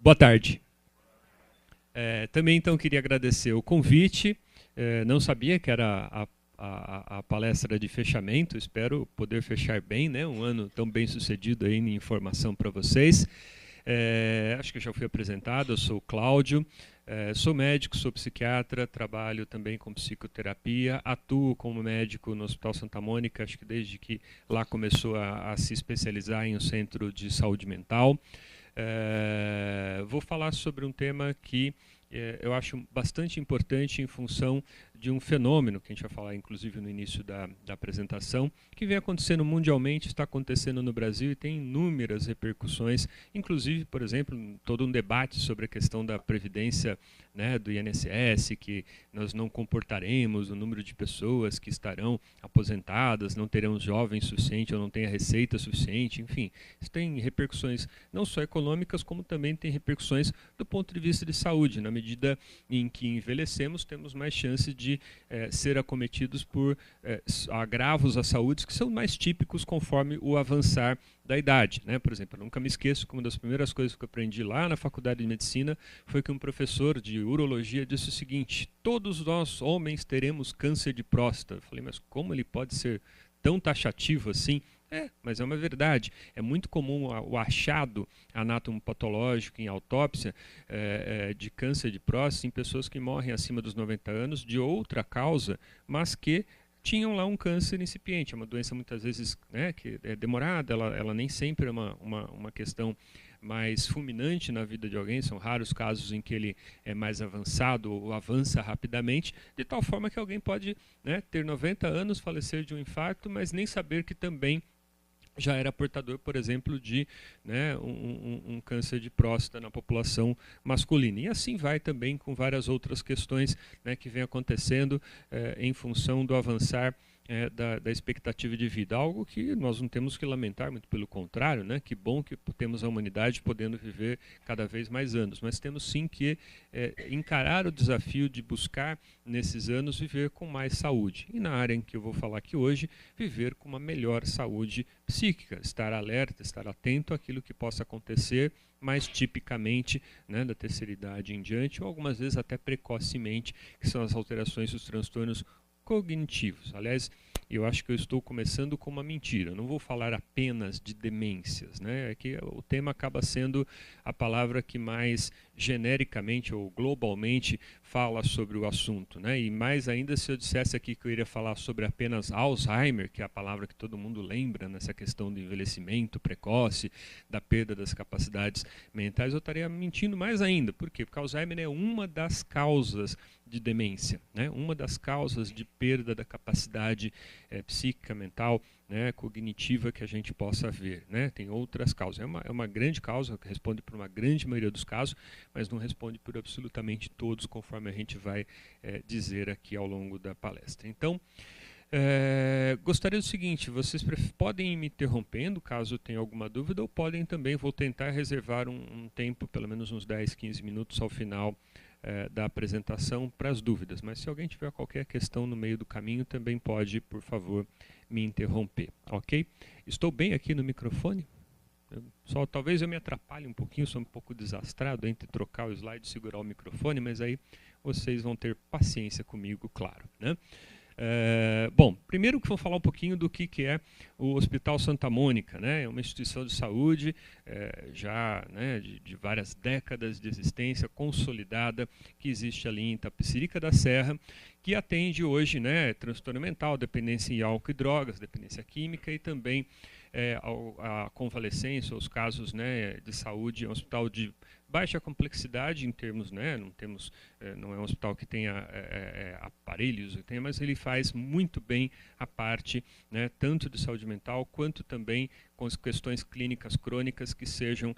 Boa tarde. Também, então, queria agradecer o convite. Não sabia que era a palestra de fechamento. Espero poder fechar bem, né? Um ano tão bem sucedido aí em informação para vocês. Acho que eu já fui apresentado. Eu sou o Cláudio. Sou médico, sou psiquiatra, trabalho também com psicoterapia, atuo como médico no Hospital Santa Mônica, acho que desde que lá começou a se especializar em um centro de saúde mental. Vou falar sobre um tema que eu acho bastante importante em função de um fenômeno, que a gente vai falar inclusive no início da apresentação, que vem acontecendo mundialmente, está acontecendo no Brasil e tem inúmeras repercussões, inclusive, por exemplo, todo um debate sobre a questão da previdência, né, do INSS, que nós não comportaremos o número de pessoas que estarão aposentadas, não teremos jovens suficiente ou não tem a receita suficiente, enfim, isso tem repercussões não só econômicas, como também tem repercussões do ponto de vista de saúde. Na medida em que envelhecemos, temos mais chance de ser acometidos por agravos à saúde que são mais típicos conforme o avançar da idade, né? Por exemplo, eu nunca me esqueço que uma das primeiras coisas que eu aprendi lá na faculdade de medicina foi que um professor de urologia disse o seguinte: todos nós homens teremos câncer de próstata. Eu falei, mas como ele pode ser tão taxativo assim? Mas é uma verdade. É muito comum o achado anatomopatológico em autópsia de câncer de próstata em pessoas que morrem acima dos 90 anos de outra causa, mas que tinham lá um câncer incipiente. É uma doença muitas vezes, né, que é demorada, ela nem sempre é uma questão mais fulminante na vida de alguém, são raros casos em que ele é mais avançado ou avança rapidamente, de tal forma que alguém pode, né, ter 90 anos, falecer de um infarto, mas nem saber que também já era portador, por exemplo, de, né, um câncer de próstata na população masculina. E assim vai também com várias outras questões, né, que vem acontecendo em função do avançar da expectativa de vida. Algo que nós não temos que lamentar, muito pelo contrário, né? Que bom que temos a humanidade podendo viver cada vez mais anos, mas temos sim que encarar o desafio de buscar, nesses anos, viver com mais saúde. E na área em que eu vou falar aqui hoje, viver com uma melhor saúde psíquica, estar alerta, estar atento àquilo que possa acontecer mais tipicamente, né, da terceira idade em diante, ou algumas vezes até precocemente, que são as alterações dos transtornos cognitivos. Aliás, eu acho que eu estou começando com uma mentira. Eu não vou falar apenas de demências, né? É que o tema acaba sendo a palavra que mais genericamente ou globalmente fala sobre o assunto, né? E mais ainda se eu dissesse aqui que eu iria falar sobre apenas Alzheimer, que é a palavra que todo mundo lembra nessa questão do envelhecimento precoce, da perda das capacidades mentais, eu estaria mentindo mais ainda. Por quê? Porque Alzheimer é uma das causas de demência, né? Uma das causas de perda da capacidade psíquica, mental, né, cognitiva que a gente possa ver, né? Tem outras causas. É uma grande causa que responde por uma grande maioria dos casos, mas não responde por absolutamente todos, conforme a gente vai dizer aqui ao longo da palestra. Então, gostaria do seguinte: vocês podem ir me interrompendo caso tenha alguma dúvida, ou podem também, vou tentar reservar um tempo, pelo menos uns 10, 15 minutos ao final da apresentação para as dúvidas, mas se alguém tiver qualquer questão no meio do caminho, também pode, por favor, me interromper, ok? Estou bem aqui no microfone? Talvez eu me atrapalhe um pouquinho, sou um pouco desastrado entre trocar o slide e segurar o microfone, mas aí vocês vão ter paciência comigo, claro, né? Bom, primeiro que vamos falar um pouquinho do que é o Hospital Santa Mônica, né? É uma instituição de saúde já, né, de várias décadas de existência, consolidada, que existe ali em Itapecerica da Serra, que atende hoje, né, transtorno mental, dependência em álcool e drogas, dependência química e também a convalescência, os casos, né, de saúde. É um hospital de baixa complexidade em termos, né, não é um hospital que tenha aparelhos, mas ele faz muito bem a parte, né, tanto de saúde mental quanto também com as questões clínicas crônicas que sejam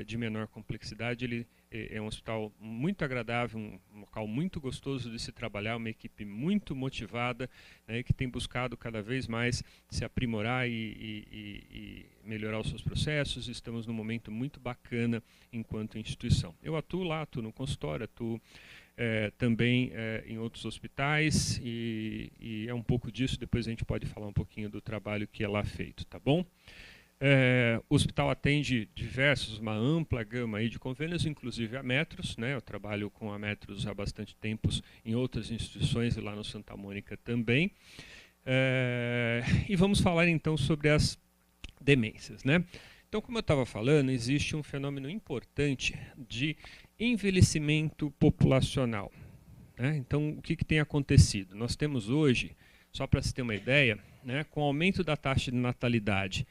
de menor complexidade. Ele é um hospital muito agradável, um local muito gostoso de se trabalhar, uma equipe muito motivada, né, que tem buscado cada vez mais se aprimorar e melhorar os seus processos. Estamos num momento muito bacana enquanto instituição. Eu atuo lá, atuo no consultório, atuo também em outros hospitais e é um pouco disso. Depois a gente pode falar um pouquinho do trabalho que é lá feito, tá bom? O hospital atende uma ampla gama aí de convênios, inclusive a Metros, né? Eu trabalho com a Metros há bastante tempo em outras instituições e lá no Santa Mônica também. E vamos falar então sobre as demências, né? Então, como eu estava falando, existe um fenômeno importante de envelhecimento populacional, né? Então, o que tem acontecido? Nós temos hoje, só para se ter uma ideia, né, com o aumento da taxa de natalidade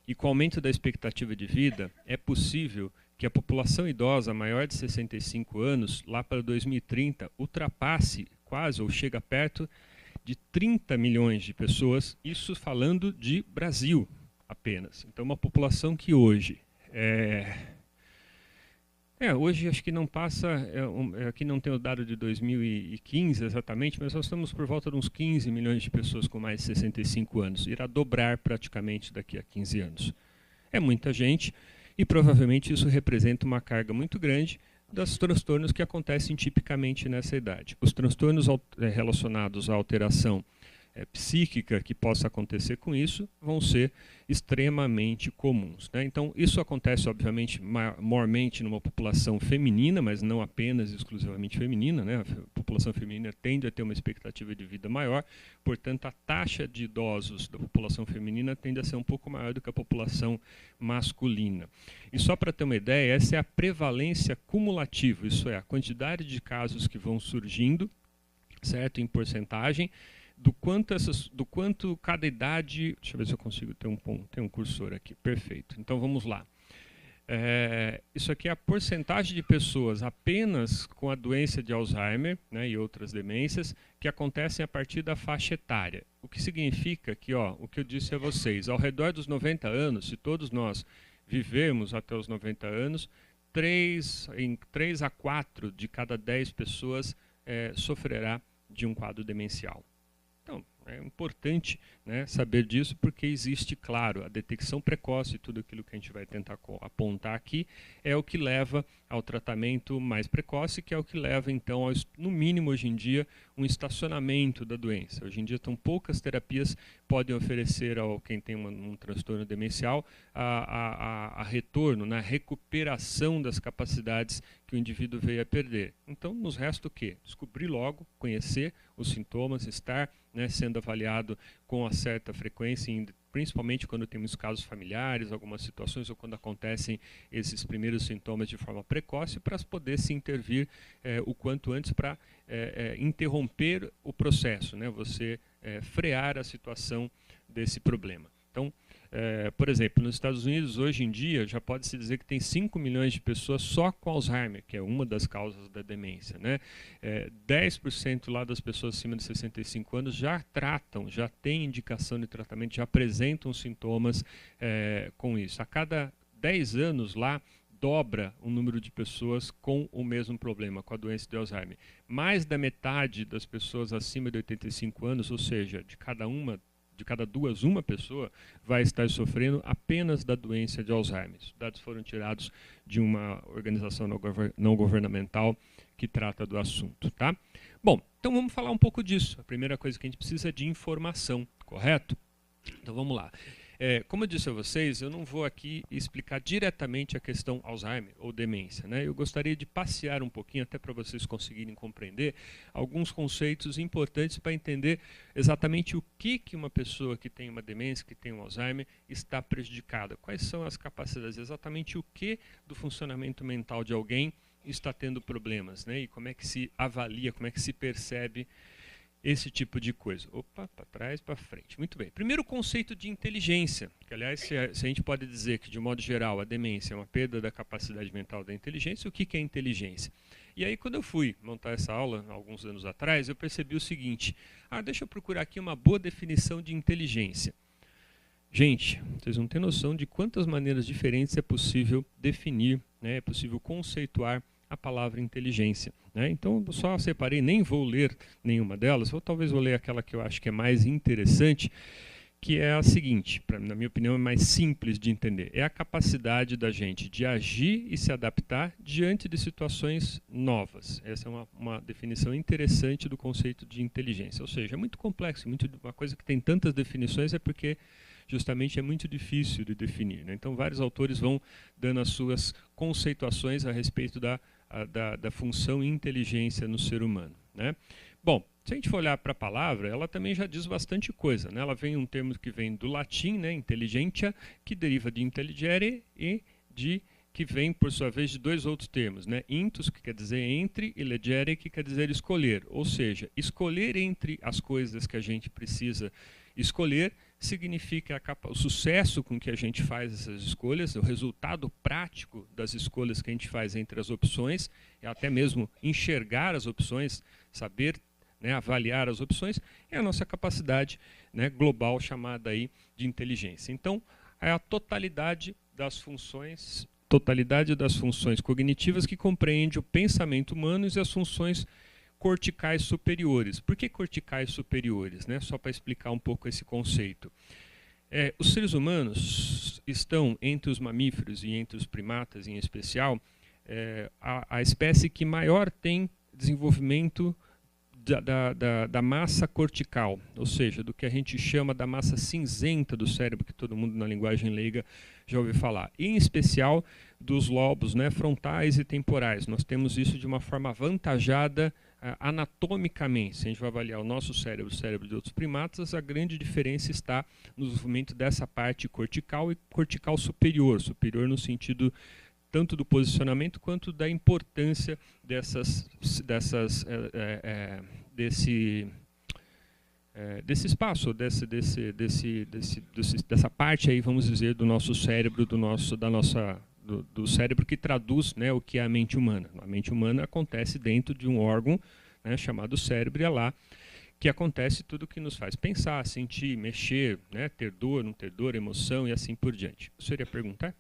e com o aumento da expectativa de vida, é possível que a população idosa maior de 65 anos, lá para 2030, ultrapasse quase ou chega perto de 30 milhões de pessoas, isso falando de Brasil apenas. Então, uma população que hoje hoje acho que não passa, aqui não tem o dado de 2015 exatamente, mas nós estamos por volta de uns 15 milhões de pessoas com mais de 65 anos. Irá dobrar praticamente daqui a 15 anos. É muita gente e provavelmente isso representa uma carga muito grande dos transtornos que acontecem tipicamente nessa idade. Os transtornos relacionados à alteração psíquica que possa acontecer com isso vão ser extremamente comuns, né? Então, isso acontece, obviamente, maiormente numa população feminina, mas não apenas exclusivamente feminina, né? A população feminina tende a ter uma expectativa de vida maior, portanto, a taxa de idosos da população feminina tende a ser um pouco maior do que a população masculina. E só para ter uma ideia, essa é a prevalência cumulativa, isso é, a quantidade de casos que vão surgindo, certo, em porcentagem, do quanto cada idade... Deixa eu ver se eu consigo ter um cursor aqui. Perfeito. Então, vamos lá. Isso aqui é a porcentagem de pessoas apenas com a doença de Alzheimer, né, e outras demências que acontecem a partir da faixa etária. O que significa que, o que eu disse a vocês, ao redor dos 90 anos, se todos nós vivermos até os 90 anos, 3 a 4 de cada 10 pessoas sofrerá de um quadro demencial. Então, é importante, né, saber disso, porque existe, claro, a detecção precoce e tudo aquilo que a gente vai tentar apontar aqui é o que leva ao tratamento mais precoce, que é o que leva, então, no mínimo hoje em dia, um estacionamento da doença. Hoje em dia, tão poucas terapias podem oferecer ao quem tem um transtorno demencial a retorno, né, recuperação das capacidades que o indivíduo veio a perder. Então, nos resta o quê? Descobrir logo, conhecer os sintomas, estar, né, sendo avaliado com uma certa frequência, principalmente quando temos casos familiares, algumas situações, ou quando acontecem esses primeiros sintomas de forma precoce, para poder se intervir o quanto antes para interromper o processo, né, você frear a situação desse problema. Então, por exemplo, nos Estados Unidos, hoje em dia, já pode-se dizer que tem 5 milhões de pessoas só com Alzheimer, que é uma das causas da demência, né? 10% lá das pessoas acima de 65 anos já tratam, já têm indicação de tratamento, já apresentam sintomas com isso. A cada 10 anos lá, dobra o número de pessoas com o mesmo problema, com a doença de Alzheimer. Mais da metade das pessoas acima de 85 anos, ou seja, de cada duas, uma pessoa vai estar sofrendo apenas da doença de Alzheimer. Os dados foram tirados de uma organização não governamental que trata do assunto, tá? Bom, então vamos falar um pouco disso. A primeira coisa que a gente precisa é de informação, correto? Então vamos lá. Como eu disse a vocês, eu não vou aqui explicar diretamente a questão Alzheimer ou demência, né? Eu gostaria de passear um pouquinho, até para vocês conseguirem compreender, alguns conceitos importantes para entender exatamente o que uma pessoa que tem uma demência, que tem um Alzheimer, está prejudicada. Quais são as capacidades, exatamente o que do funcionamento mental de alguém está tendo problemas, né? E como é que se avalia, como é que se percebe esse tipo de coisa. Opa, para trás, para frente. Muito bem. Primeiro, o conceito de inteligência, que, aliás, se a gente pode dizer que, de modo geral, a demência é uma perda da capacidade mental da inteligência, o que é inteligência? E aí, quando eu fui montar essa aula, alguns anos atrás, eu percebi o seguinte: deixa eu procurar aqui uma boa definição de inteligência. Gente, vocês não têm noção de quantas maneiras diferentes é possível definir, né, é possível conceituar a palavra inteligência, né? Então, eu só separei, nem vou ler nenhuma delas, ou talvez vou ler aquela que eu acho que é mais interessante, que é a seguinte, na minha opinião é mais simples de entender, é a capacidade da gente de agir e se adaptar diante de situações novas. Essa é uma definição interessante do conceito de inteligência, ou seja, é muito complexo, uma coisa que tem tantas definições é porque justamente é muito difícil de definir, né? Então, vários autores vão dando as suas conceituações a respeito da função inteligência no ser humano, né? Bom, se a gente for olhar para a palavra, ela também já diz bastante coisa, né? Ela vem um termo que vem do latim, né, intelligentia, que deriva de intelligere e que vem, por sua vez, de dois outros termos, né? Intus, que quer dizer entre, e legere, que quer dizer escolher. Ou seja, escolher entre as coisas que a gente precisa escolher significa o sucesso com que a gente faz essas escolhas, o resultado prático das escolhas que a gente faz entre as opções, e até mesmo enxergar as opções, saber, né, avaliar as opções, é a nossa capacidade, né, global chamada aí de inteligência. Então, é a totalidade das funções cognitivas que compreende o pensamento humano e as funções corticais superiores. Por que corticais superiores, né? Só para explicar um pouco esse conceito. Os seres humanos estão, entre os mamíferos e entre os primatas em especial, a espécie que maior tem desenvolvimento da massa cortical, ou seja, do que a gente chama da massa cinzenta do cérebro, que todo mundo na linguagem leiga já ouviu falar. E, em especial, dos lobos, né, frontais e temporais. Nós temos isso de uma forma avantajada anatomicamente. Se a gente vai avaliar o nosso cérebro, o cérebro de outros primatas, a grande diferença está no desenvolvimento dessa parte cortical e cortical superior. Superior no sentido tanto do posicionamento quanto da importância desse espaço, dessa parte aí, vamos dizer, do nosso cérebro, do cérebro que traduz, né, o que é a mente humana. A mente humana acontece dentro de um órgão, né, chamado cérebro, e é lá que acontece tudo o que nos faz pensar, sentir, mexer, né, ter dor, não ter dor, emoção e assim por diante. O senhor iria perguntar?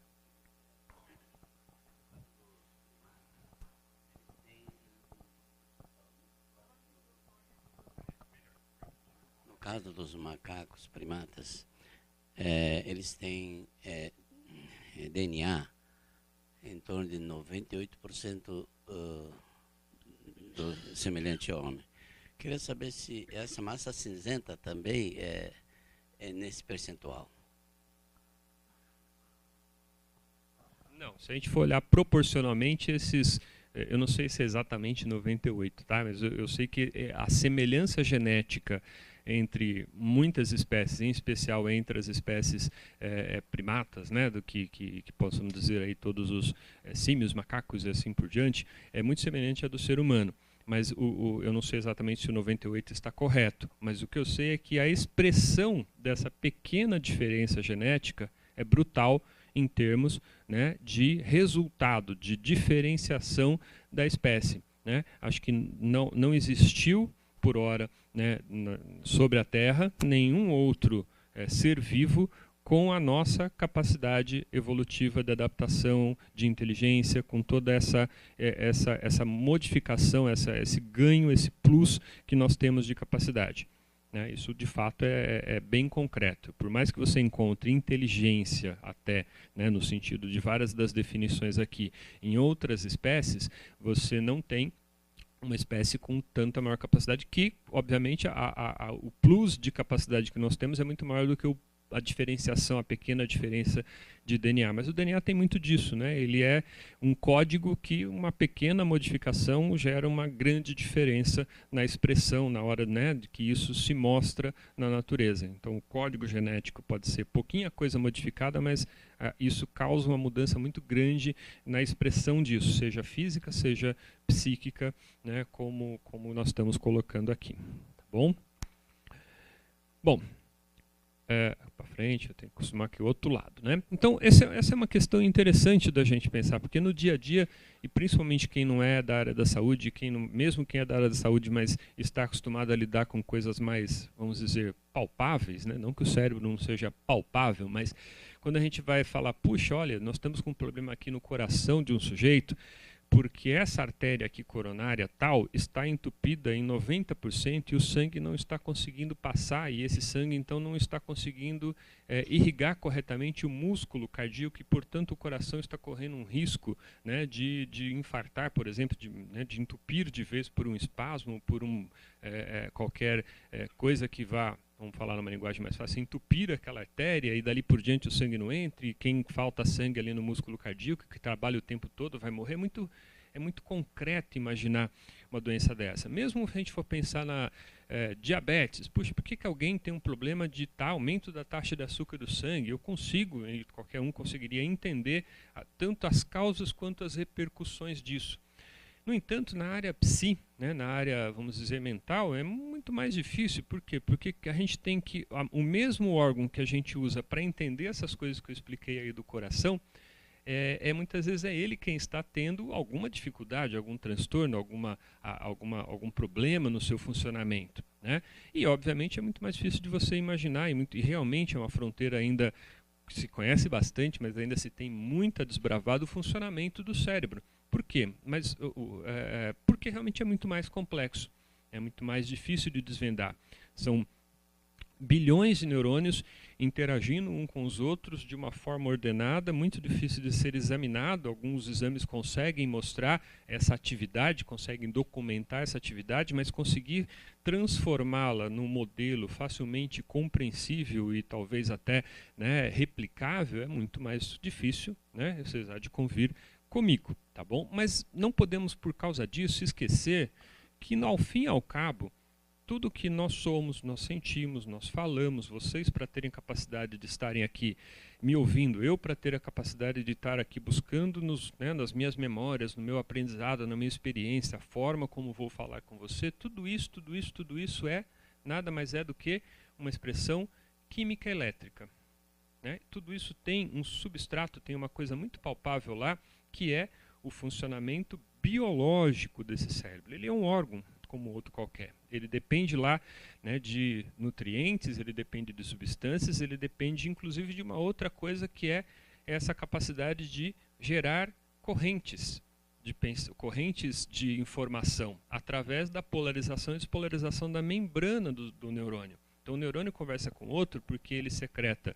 No caso dos macacos, primatas, eles têm DNA em torno de 98% semelhante ao homem. Queria saber se essa massa cinzenta também é nesse percentual. Não, se a gente for olhar proporcionalmente, eu não sei se é exatamente 98, tá? Mas eu sei que a semelhança genética entre muitas espécies, em especial entre as espécies primatas, né, do que possamos dizer aí todos os símios, macacos e assim por diante, é muito semelhante à do ser humano. Mas eu não sei exatamente se o 98 está correto, mas o que eu sei é que a expressão dessa pequena diferença genética é brutal em termos, né, de resultado, de diferenciação da espécie, né? Acho que não existiu, por hora, né, sobre a Terra, nenhum outro ser vivo com a nossa capacidade evolutiva de adaptação, de inteligência, com toda essa modificação, esse ganho, esse plus que nós temos de capacidade. Né? Isso, de fato, é bem concreto. Por mais que você encontre inteligência, até, né, no sentido de várias das definições aqui, em outras espécies, você não tem uma espécie com tanta maior capacidade que, obviamente, o plus de capacidade que nós temos é muito maior do que a diferenciação, a pequena diferença de DNA. Mas o DNA tem muito disso, né? Ele é um código que uma pequena modificação gera uma grande diferença na expressão, na hora, né, de que isso se mostra na natureza. Então, o código genético pode ser pouquinha coisa modificada, mas isso causa uma mudança muito grande na expressão disso, seja física, seja psíquica, né, como nós estamos colocando aqui. Tá bom? Bom, para frente, eu tenho que acostumar aqui o outro lado, né? Então, essa é uma questão interessante da gente pensar, porque no dia a dia, e principalmente quem não é da área da saúde, mesmo quem é da área da saúde, mas está acostumado a lidar com coisas mais, vamos dizer, palpáveis, né? Não que o cérebro não seja palpável, mas quando a gente vai falar, puxa, olha, nós estamos com um problema aqui no coração de um sujeito, porque essa artéria aqui coronária tal está entupida em 90% e o sangue não está conseguindo passar, e esse sangue então não está conseguindo irrigar corretamente o músculo cardíaco e, portanto, o coração está correndo um risco, né, de infartar, por exemplo, de entupir de vez por um espasmo, por qualquer coisa que vá vamos falar numa linguagem mais fácil, entupir aquela artéria e dali por diante o sangue não entra, e quem falta sangue ali no músculo cardíaco, que trabalha o tempo todo, vai morrer. É muito concreto imaginar uma doença dessa. Mesmo se a gente for pensar na diabetes, puxa, por que alguém tem um problema de aumento da taxa de açúcar do sangue? Eu consigo, e qualquer um conseguiria entender tanto as causas quanto as repercussões disso. No entanto, na área psi, né, na área, vamos dizer, mental, é muito mais difícil. Por quê? Porque a gente tem que... O mesmo órgão que a gente usa para entender essas coisas que eu expliquei aí do coração, muitas vezes é ele quem está tendo alguma dificuldade, algum transtorno, algum problema no seu funcionamento, né? E, obviamente, é muito mais difícil de você imaginar, e realmente é uma fronteira ainda que se conhece bastante, mas ainda se tem muito a desbravar do funcionamento do cérebro. Por quê? Porque realmente é muito mais complexo, é muito mais difícil de desvendar. São bilhões de neurônios interagindo um com os outros de uma forma ordenada, muito difícil de ser examinado. Alguns exames conseguem mostrar essa atividade, conseguem documentar essa atividade, mas conseguir transformá-la num modelo facilmente compreensível e talvez até, né, replicável é muito mais difícil, né? Vocês há de convir comigo, tá bom? Mas não podemos, por causa disso, esquecer que, ao fim e ao cabo, tudo que nós somos, nós sentimos, nós falamos, vocês para terem capacidade de estarem aqui me ouvindo, eu para ter a capacidade de estar aqui buscando nas minhas memórias, no meu aprendizado, na minha experiência, a forma como vou falar com você, tudo isso é nada mais é do que uma expressão química elétrica, né? Tudo isso tem um substrato, tem uma coisa muito palpável lá, que é o funcionamento biológico desse cérebro. Ele é um órgão como outro qualquer. Ele depende lá, né, de nutrientes, ele depende de substâncias, ele depende inclusive de uma outra coisa que é essa capacidade de gerar correntes de informação através da polarização e despolarização da membrana do neurônio. Então o neurônio conversa com o outro porque ele secreta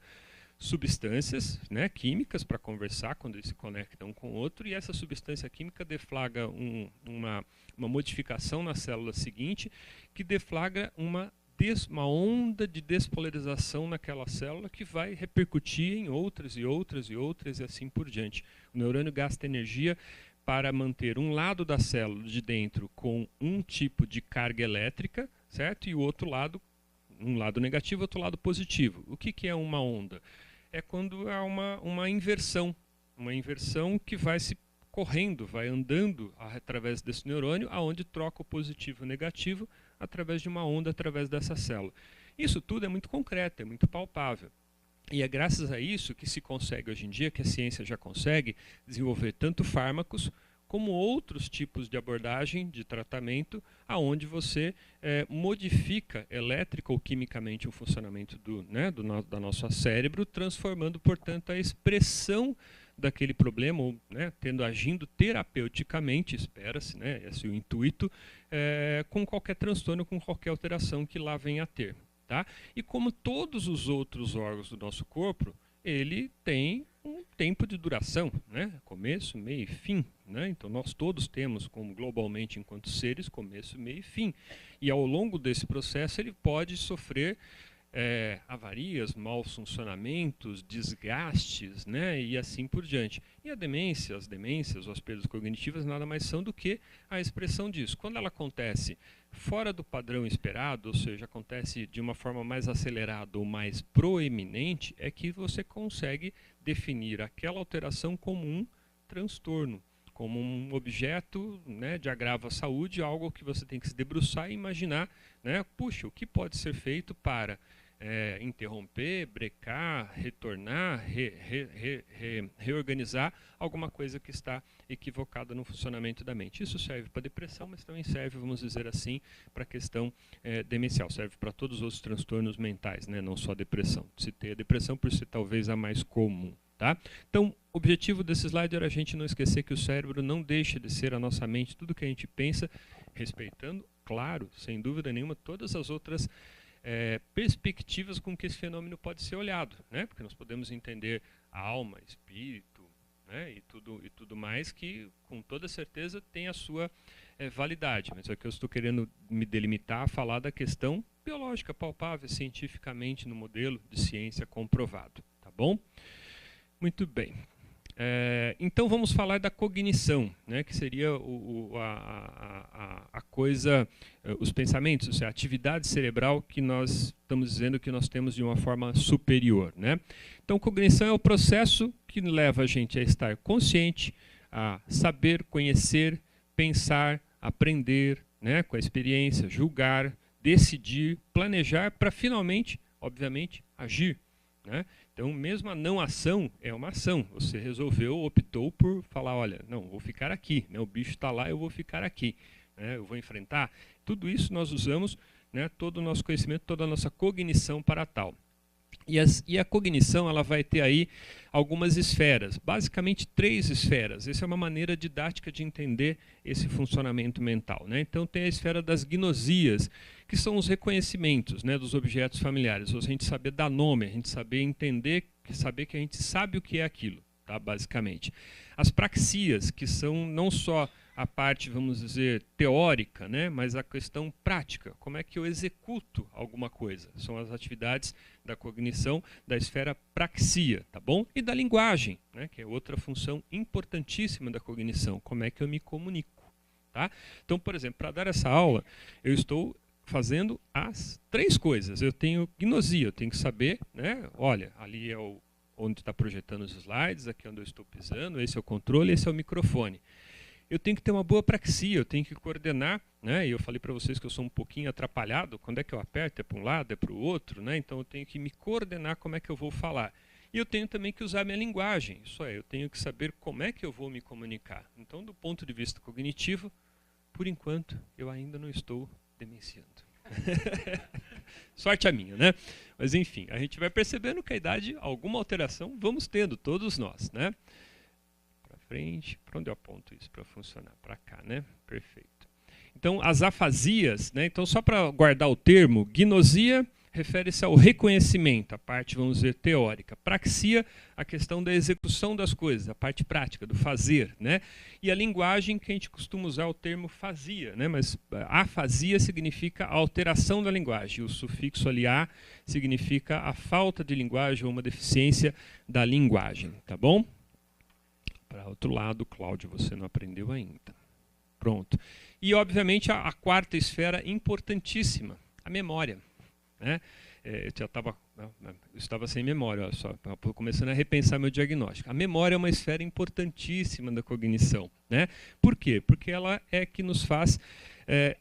substâncias, né, químicas para conversar quando eles se conectam um com o outro, e essa substância química deflagra uma modificação na célula seguinte, que deflagra uma onda de despolarização naquela célula que vai repercutir em outras e outras e outras e assim por diante. O neurônio gasta energia para manter um lado da célula de dentro com um tipo de carga elétrica, certo? E o outro lado, um lado negativo, outro lado positivo. O que é uma onda? É quando há uma inversão que vai se correndo, vai andando através desse neurônio, aonde troca o positivo e o negativo através de uma onda, através dessa célula. Isso tudo é muito concreto, é muito palpável. E é graças a isso que se consegue hoje em dia, que a ciência já consegue desenvolver tanto fármacos como outros tipos de abordagem, de tratamento, aonde você modifica elétrica ou quimicamente o funcionamento do nosso cérebro, transformando, portanto, a expressão daquele problema, ou, né, agindo terapeuticamente, espera-se, né, esse é o intuito, com qualquer transtorno, com qualquer alteração que lá venha a ter. Tá? E como todos os outros órgãos do nosso corpo, ele tem um tempo de duração, né? Começo, meio e fim, né? Então nós todos temos, como globalmente enquanto seres, começo, meio e fim. E ao longo desse processo ele pode sofrer avarias, maus funcionamentos, desgastes, né? E assim por diante. E as demências, ou as perdas cognitivas, nada mais são do que a expressão disso. Quando ela acontece fora do padrão esperado, ou seja, acontece de uma forma mais acelerada ou mais proeminente, é que você consegue definir aquela alteração como um transtorno, como um objeto, né, de agravo à saúde, algo que você tem que se debruçar e imaginar, né, puxa, o que pode ser feito para interromper, brecar, retornar, reorganizar alguma coisa que está equivocada no funcionamento da mente. Isso serve para depressão, mas também serve, vamos dizer assim, para a questão demencial. Serve para todos os outros transtornos mentais, né? Não só a depressão. Citei a depressão por ser talvez a mais comum. Tá? Então, o objetivo desse slide era a gente não esquecer que o cérebro não deixa de ser a nossa mente, tudo que a gente pensa, respeitando, claro, sem dúvida nenhuma, todas as outras perspectivas com que esse fenômeno pode ser olhado, né? Porque nós podemos entender alma, espírito, né, e tudo mais que, com toda certeza, tem a sua validade. Mas aqui eu estou querendo me delimitar a falar da questão biológica, palpável, cientificamente no modelo de ciência comprovado. Tá bom? Muito bem. Então vamos falar da cognição, né, que seria a coisa, os pensamentos, ou seja, a atividade cerebral que nós estamos dizendo que nós temos de uma forma superior, né? Então cognição é o processo que leva a gente a estar consciente, a saber, conhecer, pensar, aprender, né, com a experiência, julgar, decidir, planejar para finalmente, obviamente, agir, né? Então, mesmo a não ação é uma ação. Você resolveu, optou por falar, olha, não, vou ficar aqui, né? O bicho está lá, eu vou ficar aqui, né? Eu vou enfrentar. Tudo isso nós usamos, né, todo o nosso conhecimento, toda a nossa cognição para tal. E a cognição ela vai ter aí algumas esferas, basicamente 3 esferas. Essa é uma maneira didática de entender esse funcionamento mental, né? Então tem a esfera das gnosias, que são os reconhecimentos, né, dos objetos familiares. A gente saber dar nome, a gente saber entender, saber que a gente sabe o que é aquilo, tá? Basicamente. As praxias, que são não só a parte, vamos dizer, teórica, né, mas a questão prática. Como é que eu executo alguma coisa? São as atividades da cognição da esfera praxia, tá bom? E da linguagem, né, que é outra função importantíssima da cognição. Como é que eu me comunico, tá? Então, por exemplo, para dar essa aula, eu estou fazendo as 3 coisas. Eu tenho gnosia, eu tenho que saber, né, olha, ali é onde está projetando os slides, aqui é onde eu estou pisando, esse é o controle, esse é o microfone. Eu tenho que ter uma boa praxia, eu tenho que coordenar, né? E eu falei para vocês que eu sou um pouquinho atrapalhado, quando é que eu aperto, é para um lado, é para o outro, né? Então eu tenho que me coordenar como é que eu vou falar. E eu tenho também que usar minha linguagem, isso é, eu tenho que saber como é que eu vou me comunicar. Então, do ponto de vista cognitivo, por enquanto, eu ainda não estou demenciando. Sorte a minha, né? Mas enfim, a gente vai percebendo que a idade, alguma alteração, vamos tendo, todos nós, né? Frente, para onde eu aponto isso para funcionar? Para cá, né? Perfeito. Então, as afasias, né? Então, só para guardar o termo, gnosia refere-se ao reconhecimento, a parte, vamos dizer, teórica. Praxia, a questão da execução das coisas, a parte prática, do fazer, né? E a linguagem, que a gente costuma usar o termo fasia, né? Mas afasia significa a alteração da linguagem. O sufixo ali a significa a falta de linguagem ou uma deficiência da linguagem, tá bom? Para outro lado, Cláudio, você não aprendeu ainda. Pronto. E, obviamente, a quarta esfera importantíssima, a memória, né? Eu estava sem memória, olha só, começando a repensar meu diagnóstico. A memória é uma esfera importantíssima da cognição, né? Por quê? Porque ela é que nos faz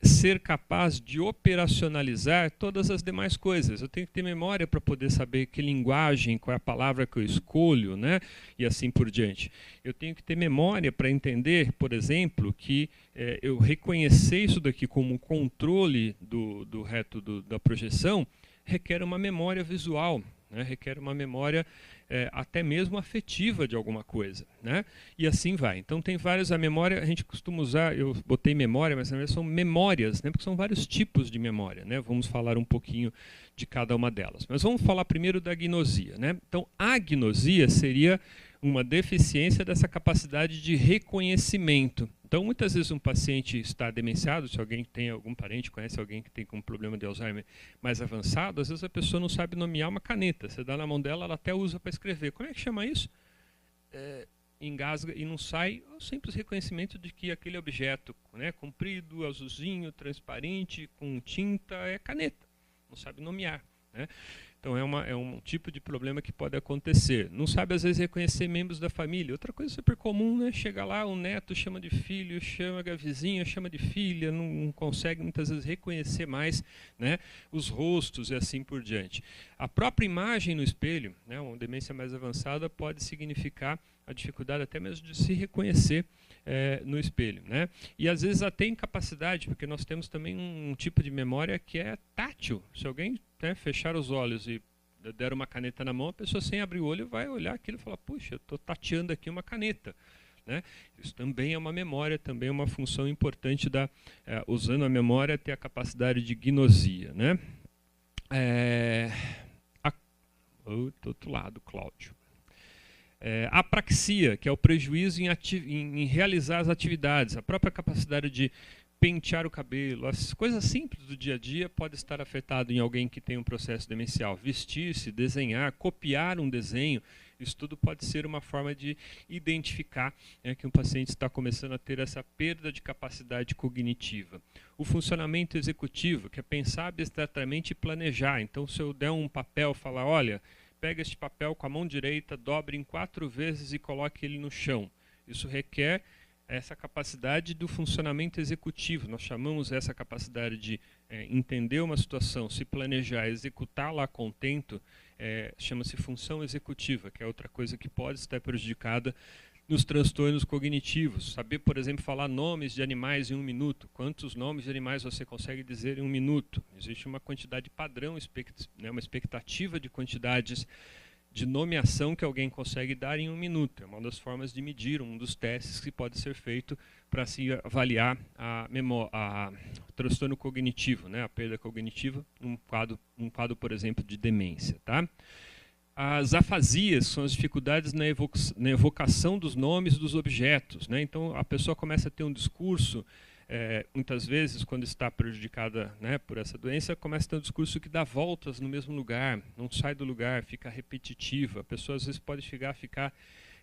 ser capaz de operacionalizar todas as demais coisas. Eu tenho que ter memória para poder saber que linguagem, qual é a palavra que eu escolho, né? E assim por diante. Eu tenho que ter memória para entender, por exemplo, que eu reconhecer isso daqui como um controle do reto da projeção requer uma memória visual, né? Requer uma memória até mesmo afetiva de alguma coisa, né? E assim vai. Então tem várias, a memória a gente costuma usar, eu botei memória, mas na verdade são memórias, né? Porque são vários tipos de memória, né? Vamos falar um pouquinho de cada uma delas. Mas vamos falar primeiro da agnosia, né? Então a agnosia seria uma deficiência dessa capacidade de reconhecimento. Então, muitas vezes um paciente está demenciado, se alguém tem algum parente, conhece alguém que tem com um problema de Alzheimer mais avançado, às vezes a pessoa não sabe nomear uma caneta. Você dá na mão dela, ela até usa para escrever. Como é que chama isso? Engasga e não sai. É o simples reconhecimento de que aquele objeto, né, comprido, azulzinho, transparente, com tinta, é caneta. Não sabe nomear, né? Então é um tipo de problema que pode acontecer. Não sabe, às vezes, reconhecer membros da família. Outra coisa super comum, né? Chega lá, o neto chama de filho, chama a vizinha, chama de filha, não consegue, muitas vezes, reconhecer mais, né, os rostos e assim por diante. A própria imagem no espelho, né, uma demência mais avançada, pode significar a dificuldade até mesmo de se reconhecer no espelho, né? E às vezes até incapacidade, porque nós temos também um tipo de memória que é tátil. Se alguém, né, fechar os olhos e der uma caneta na mão, a pessoa sem abrir o olho vai olhar aquilo e falar, puxa, eu estou tateando aqui uma caneta, né? Isso também é uma memória, também é uma função importante usando a memória, ter a capacidade de gnosia, né? Do outro lado, Cláudio. Apraxia, que é o prejuízo em realizar as atividades, a própria capacidade de pentear o cabelo, as coisas simples do dia a dia pode estar afetado em alguém que tem um processo demencial. Vestir-se, desenhar, copiar um desenho, isso tudo pode ser uma forma de identificar que um paciente está começando a ter essa perda de capacidade cognitiva. O funcionamento executivo, que é pensar abstratamente e planejar. Então, se eu der um papel, falar, olha, pega este papel com a mão direita, dobre em 4 vezes e coloque ele no chão. Isso requer essa capacidade do funcionamento executivo. Nós chamamos essa capacidade de entender uma situação, se planejar, executá-la a contento, chama-se função executiva, que é outra coisa que pode estar prejudicada nos transtornos cognitivos. Saber, por exemplo, falar nomes de animais em 1 minuto. Quantos nomes de animais você consegue dizer em 1 minuto? Existe uma quantidade padrão, uma expectativa de quantidades de nomeação que alguém consegue dar em 1 minuto. É uma das formas de medir, um dos testes que pode ser feito para se avaliar o transtorno cognitivo, a perda cognitiva, um quadro, por exemplo, de demência. Tá? As afasias são as dificuldades na evocação dos nomes dos objetos. Então, a pessoa começa a ter um discurso, muitas vezes, quando está prejudicada por essa doença, começa a ter um discurso que dá voltas no mesmo lugar, não sai do lugar, fica repetitiva. A pessoa, às vezes, pode chegar a ficar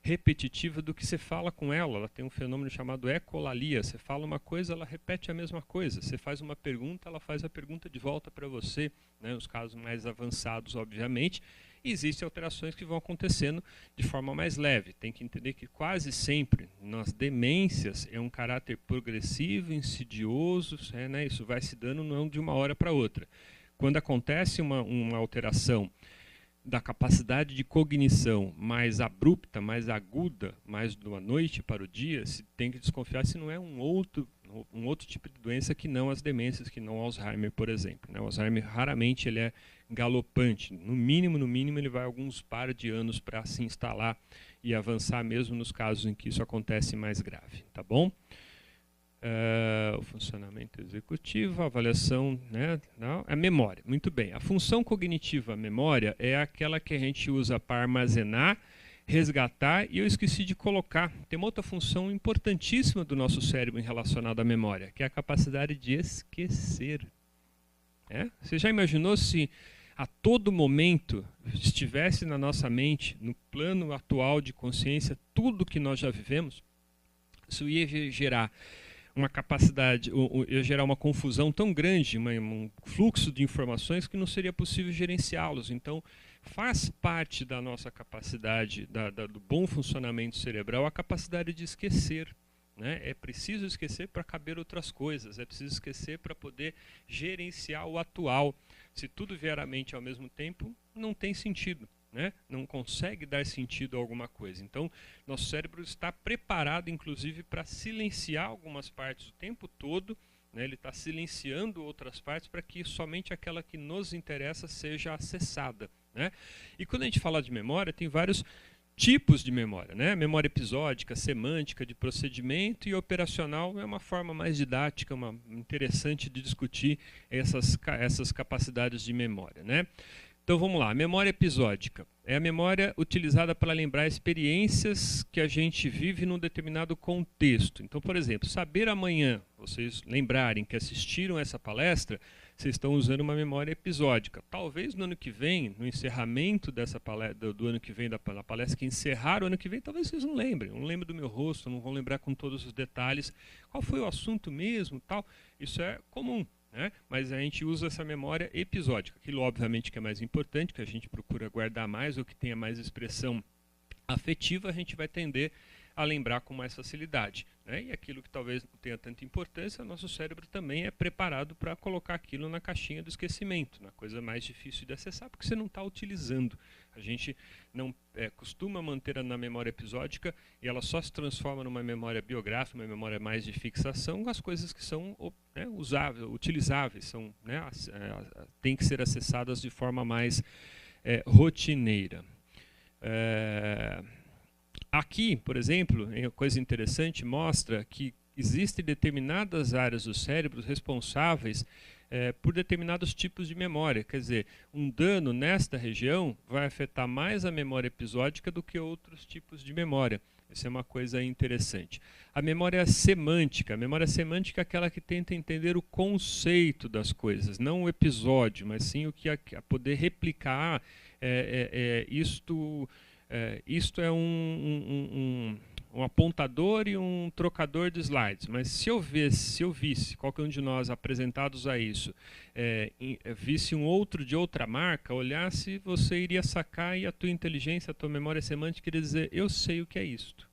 repetitiva do que você fala com ela. Ela tem um fenômeno chamado ecolalia. Você fala uma coisa, ela repete a mesma coisa. Você faz uma pergunta, ela faz a pergunta de volta para você. Os casos mais avançados, obviamente. E existem alterações que vão acontecendo de forma mais leve. Tem que entender que quase sempre nas demências é um caráter progressivo, insidioso, isso vai se dando não de uma hora para outra. Quando acontece uma alteração da capacidade de cognição mais abrupta, mais aguda, mais de uma noite para o dia, se tem que desconfiar se não é um outro tipo de doença que não as demências, que não o Alzheimer, por exemplo. O Alzheimer raramente ele é galopante. No mínimo, ele vai alguns par de anos para se instalar e avançar, mesmo nos casos em que isso acontece mais grave. Tá bom? O funcionamento executivo, a avaliação, a memória. Muito bem. A função cognitiva, a memória, é aquela que a gente usa para armazenar, resgatar, e eu esqueci de colocar. Tem uma outra função importantíssima do nosso cérebro relacionada à memória, que é a capacidade de esquecer. Você já imaginou se a todo momento estivesse na nossa mente, no plano atual de consciência, tudo que nós já vivemos? Isso ia gerar uma capacidade, ia gerar uma confusão tão grande, um fluxo de informações que não seria possível gerenciá-los. Então, faz parte da nossa capacidade, do bom funcionamento cerebral, a capacidade de esquecer. É preciso esquecer para caber outras coisas, é preciso esquecer para poder gerenciar o atual. Se tudo vier à mente ao mesmo tempo, não tem sentido. Não consegue dar sentido a alguma coisa. Então, nosso cérebro está preparado, inclusive, para silenciar algumas partes o tempo todo. Ele está silenciando outras partes para que somente aquela que nos interessa seja acessada. E quando a gente fala de memória, tem vários tipos de memória. Memória episódica, semântica, de procedimento, e operacional é uma forma mais didática, interessante de discutir essas capacidades de memória. Então vamos lá, a memória episódica é a memória utilizada para lembrar experiências que a gente vive num determinado contexto. Então, por exemplo, saber amanhã, vocês lembrarem que assistiram essa palestra, vocês estão usando uma memória episódica. Talvez no ano que vem, no encerramento dessa palestra, do ano que vem, da palestra que encerrar o ano que vem, talvez vocês não lembrem. Não lembram do meu rosto, não vão lembrar com todos os detalhes. Qual foi o assunto mesmo, tal. Isso é comum. Mas a gente usa essa memória episódica. Aquilo, obviamente, que é mais importante, que a gente procura guardar mais, ou que tenha mais expressão afetiva, a gente vai tender a lembrar com mais facilidade. E aquilo que talvez não tenha tanta importância, o nosso cérebro também é preparado para colocar aquilo na caixinha do esquecimento, na coisa mais difícil de acessar, porque você não está utilizando. A gente não costuma manter na memória episódica, e ela só se transforma numa memória biográfica, uma memória mais de fixação, as coisas que são usáveis, utilizáveis, têm que ser acessadas de forma mais rotineira. Aqui, por exemplo, coisa interessante, mostra que existem determinadas áreas do cérebro responsáveis por determinados tipos de memória. Quer dizer, um dano nesta região vai afetar mais a memória episódica do que outros tipos de memória. Isso é uma coisa interessante. A memória semântica é aquela que tenta entender o conceito das coisas, não o episódio, mas sim o que a poder replicar. Isto é um apontador e um trocador de slides, mas se eu visse qualquer um de nós apresentados a isso, visse um outro de outra marca, olhasse, você iria sacar e a tua inteligência, a tua memória semântica iria dizer, eu sei o que é isto.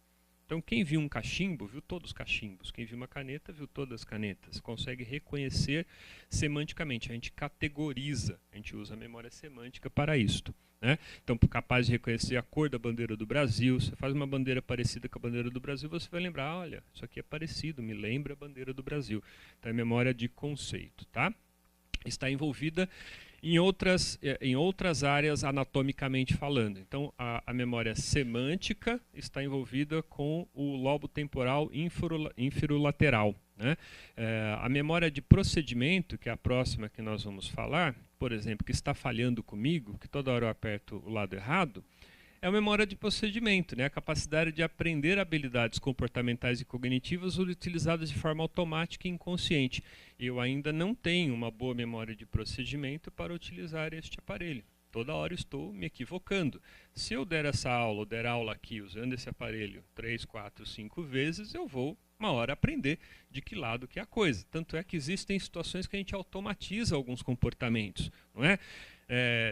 Então quem viu um cachimbo, viu todos os cachimbos. Quem viu uma caneta, viu todas as canetas. Consegue reconhecer semanticamente. A gente categoriza, a gente usa a memória semântica para isto. Né? Então, capaz de reconhecer a cor da bandeira do Brasil, você faz uma bandeira parecida com a bandeira do Brasil, você vai lembrar, olha, isso aqui é parecido, me lembra a bandeira do Brasil. Então, é memória de conceito. Tá? Está envolvida em outras áreas anatomicamente falando. Então, a memória semântica está envolvida com o lobo temporal inferolateral. Né? A memória de procedimento, que é a próxima que nós vamos falar, por exemplo, que está falhando comigo, que toda hora eu aperto o lado errado, é a memória de procedimento, né? A capacidade de aprender habilidades comportamentais e cognitivas utilizadas de forma automática e inconsciente. Eu ainda não tenho uma boa memória de procedimento para utilizar este aparelho. Toda hora estou me equivocando. Se eu der essa aula, ou der aula aqui usando esse aparelho 3, 4, 5 vezes, eu vou uma hora aprender de que lado que é a coisa. Tanto é que existem situações que a gente automatiza alguns comportamentos, não é?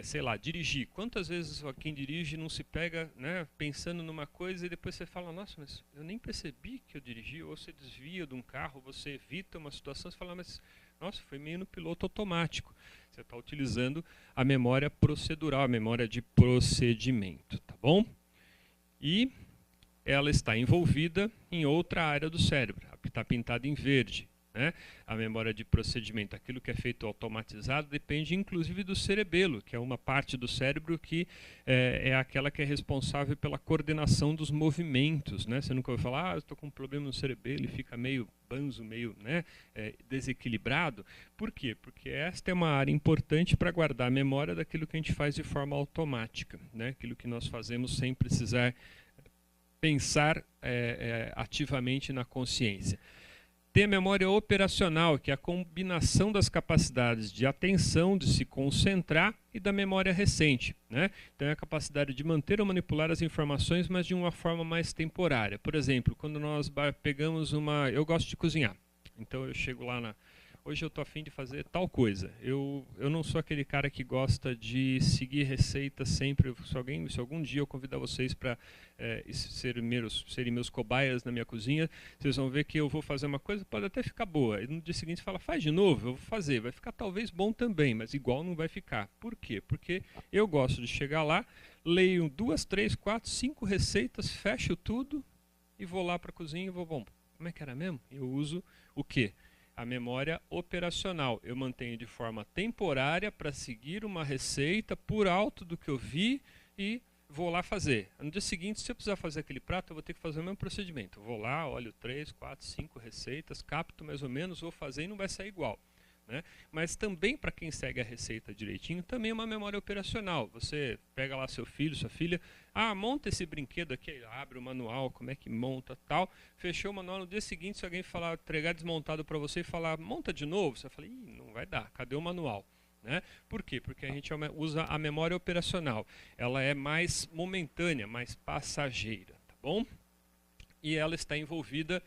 Sei lá, dirigir. Quantas vezes quem dirige não se pega, né, pensando numa coisa e depois você fala, nossa, mas eu nem percebi que eu dirigi, ou você desvia de um carro, você evita uma situação, você fala, mas nossa, foi meio no piloto automático. Você está utilizando a memória procedural, a memória de procedimento, tá bom? E ela está envolvida em outra área do cérebro, a que está pintada em verde. Né? A memória de procedimento, aquilo que é feito automatizado, depende inclusive do cerebelo, que é uma parte do cérebro que é aquela que é responsável pela coordenação dos movimentos. Né? Você nunca ouviu falar, eu estou com um problema no cerebelo e fica meio banzo, meio desequilibrado. Por quê? Porque esta é uma área importante para guardar a memória daquilo que a gente faz de forma automática, né? Aquilo que nós fazemos sem precisar pensar ativamente na consciência. Tem a memória operacional, que é a combinação das capacidades de atenção, de se concentrar, e da memória recente. Né? Então é a capacidade de manter ou manipular as informações, mas de uma forma mais temporária. Por exemplo, quando nós pegamos eu gosto de cozinhar, então eu chego lá hoje eu estou a fim de fazer tal coisa. Eu não sou aquele cara que gosta de seguir receitas sempre. Se algum dia eu convidar vocês para serem meus cobaias na minha cozinha, vocês vão ver que eu vou fazer uma coisa, pode até ficar boa. E no dia seguinte fala, faz de novo, eu vou fazer. Vai ficar talvez bom também, mas igual não vai ficar. Por quê? Porque eu gosto de chegar lá, leio 2, 3, 4, 5 receitas, fecho tudo e vou lá para a cozinha e vou, bom, como é que era mesmo? Eu uso o quê? A memória operacional. Eu mantenho de forma temporária para seguir uma receita por alto do que eu vi e vou lá fazer. No dia seguinte, se eu precisar fazer aquele prato, eu vou ter que fazer o mesmo procedimento. Eu vou lá, olho 3, 4, 5 receitas, capto mais ou menos, vou fazer e não vai sair igual. Né? Mas também para quem segue a receita direitinho, também é uma memória operacional. Você pega lá seu filho, sua filha, monta esse brinquedo aqui, abre o manual, como é que monta, tal. Fechou o manual, no dia seguinte, se alguém falar, entregar desmontado para você e falar, monta de novo, você fala, não vai dar, cadê o manual? Né? Por quê? Porque a gente usa a memória operacional. Ela é mais momentânea, mais passageira, tá bom? E ela está envolvida...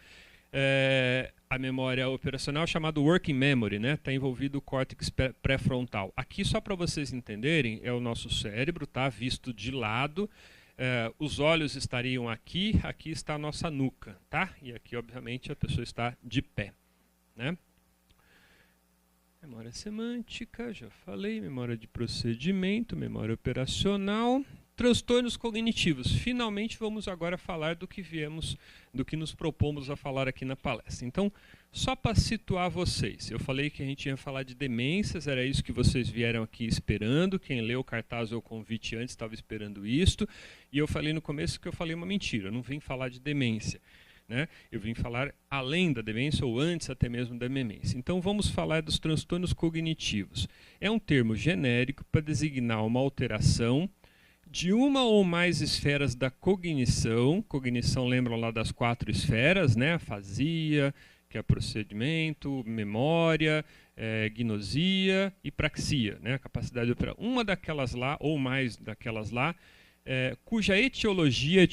a memória operacional chamada Working Memory, né? Está envolvido o córtex pré-frontal. Aqui, só para vocês entenderem, é o nosso cérebro, tá? Visto de lado. Os olhos estariam aqui, aqui está a nossa nuca, tá? E aqui, obviamente, a pessoa está de pé, né? Memória semântica, já falei, memória de procedimento, memória operacional. Transtornos cognitivos. Finalmente vamos agora falar do que nos propomos a falar aqui na palestra. Então, só para situar vocês, eu falei que a gente ia falar de demências, era isso que vocês vieram aqui esperando, quem leu o cartaz ou o convite antes estava esperando isto, e eu falei no começo que eu falei uma mentira, eu não vim falar de demência. né? Eu vim falar além da demência ou antes até mesmo da demência. Então vamos falar dos transtornos cognitivos. É um termo genérico para designar uma alteração de uma ou mais esferas da cognição. Cognição, lembram lá das 4 esferas, né? Afasia, que é procedimento, memória, gnosia e praxia, né? A capacidade de operar. Uma daquelas lá, ou mais daquelas lá, cuja etiologia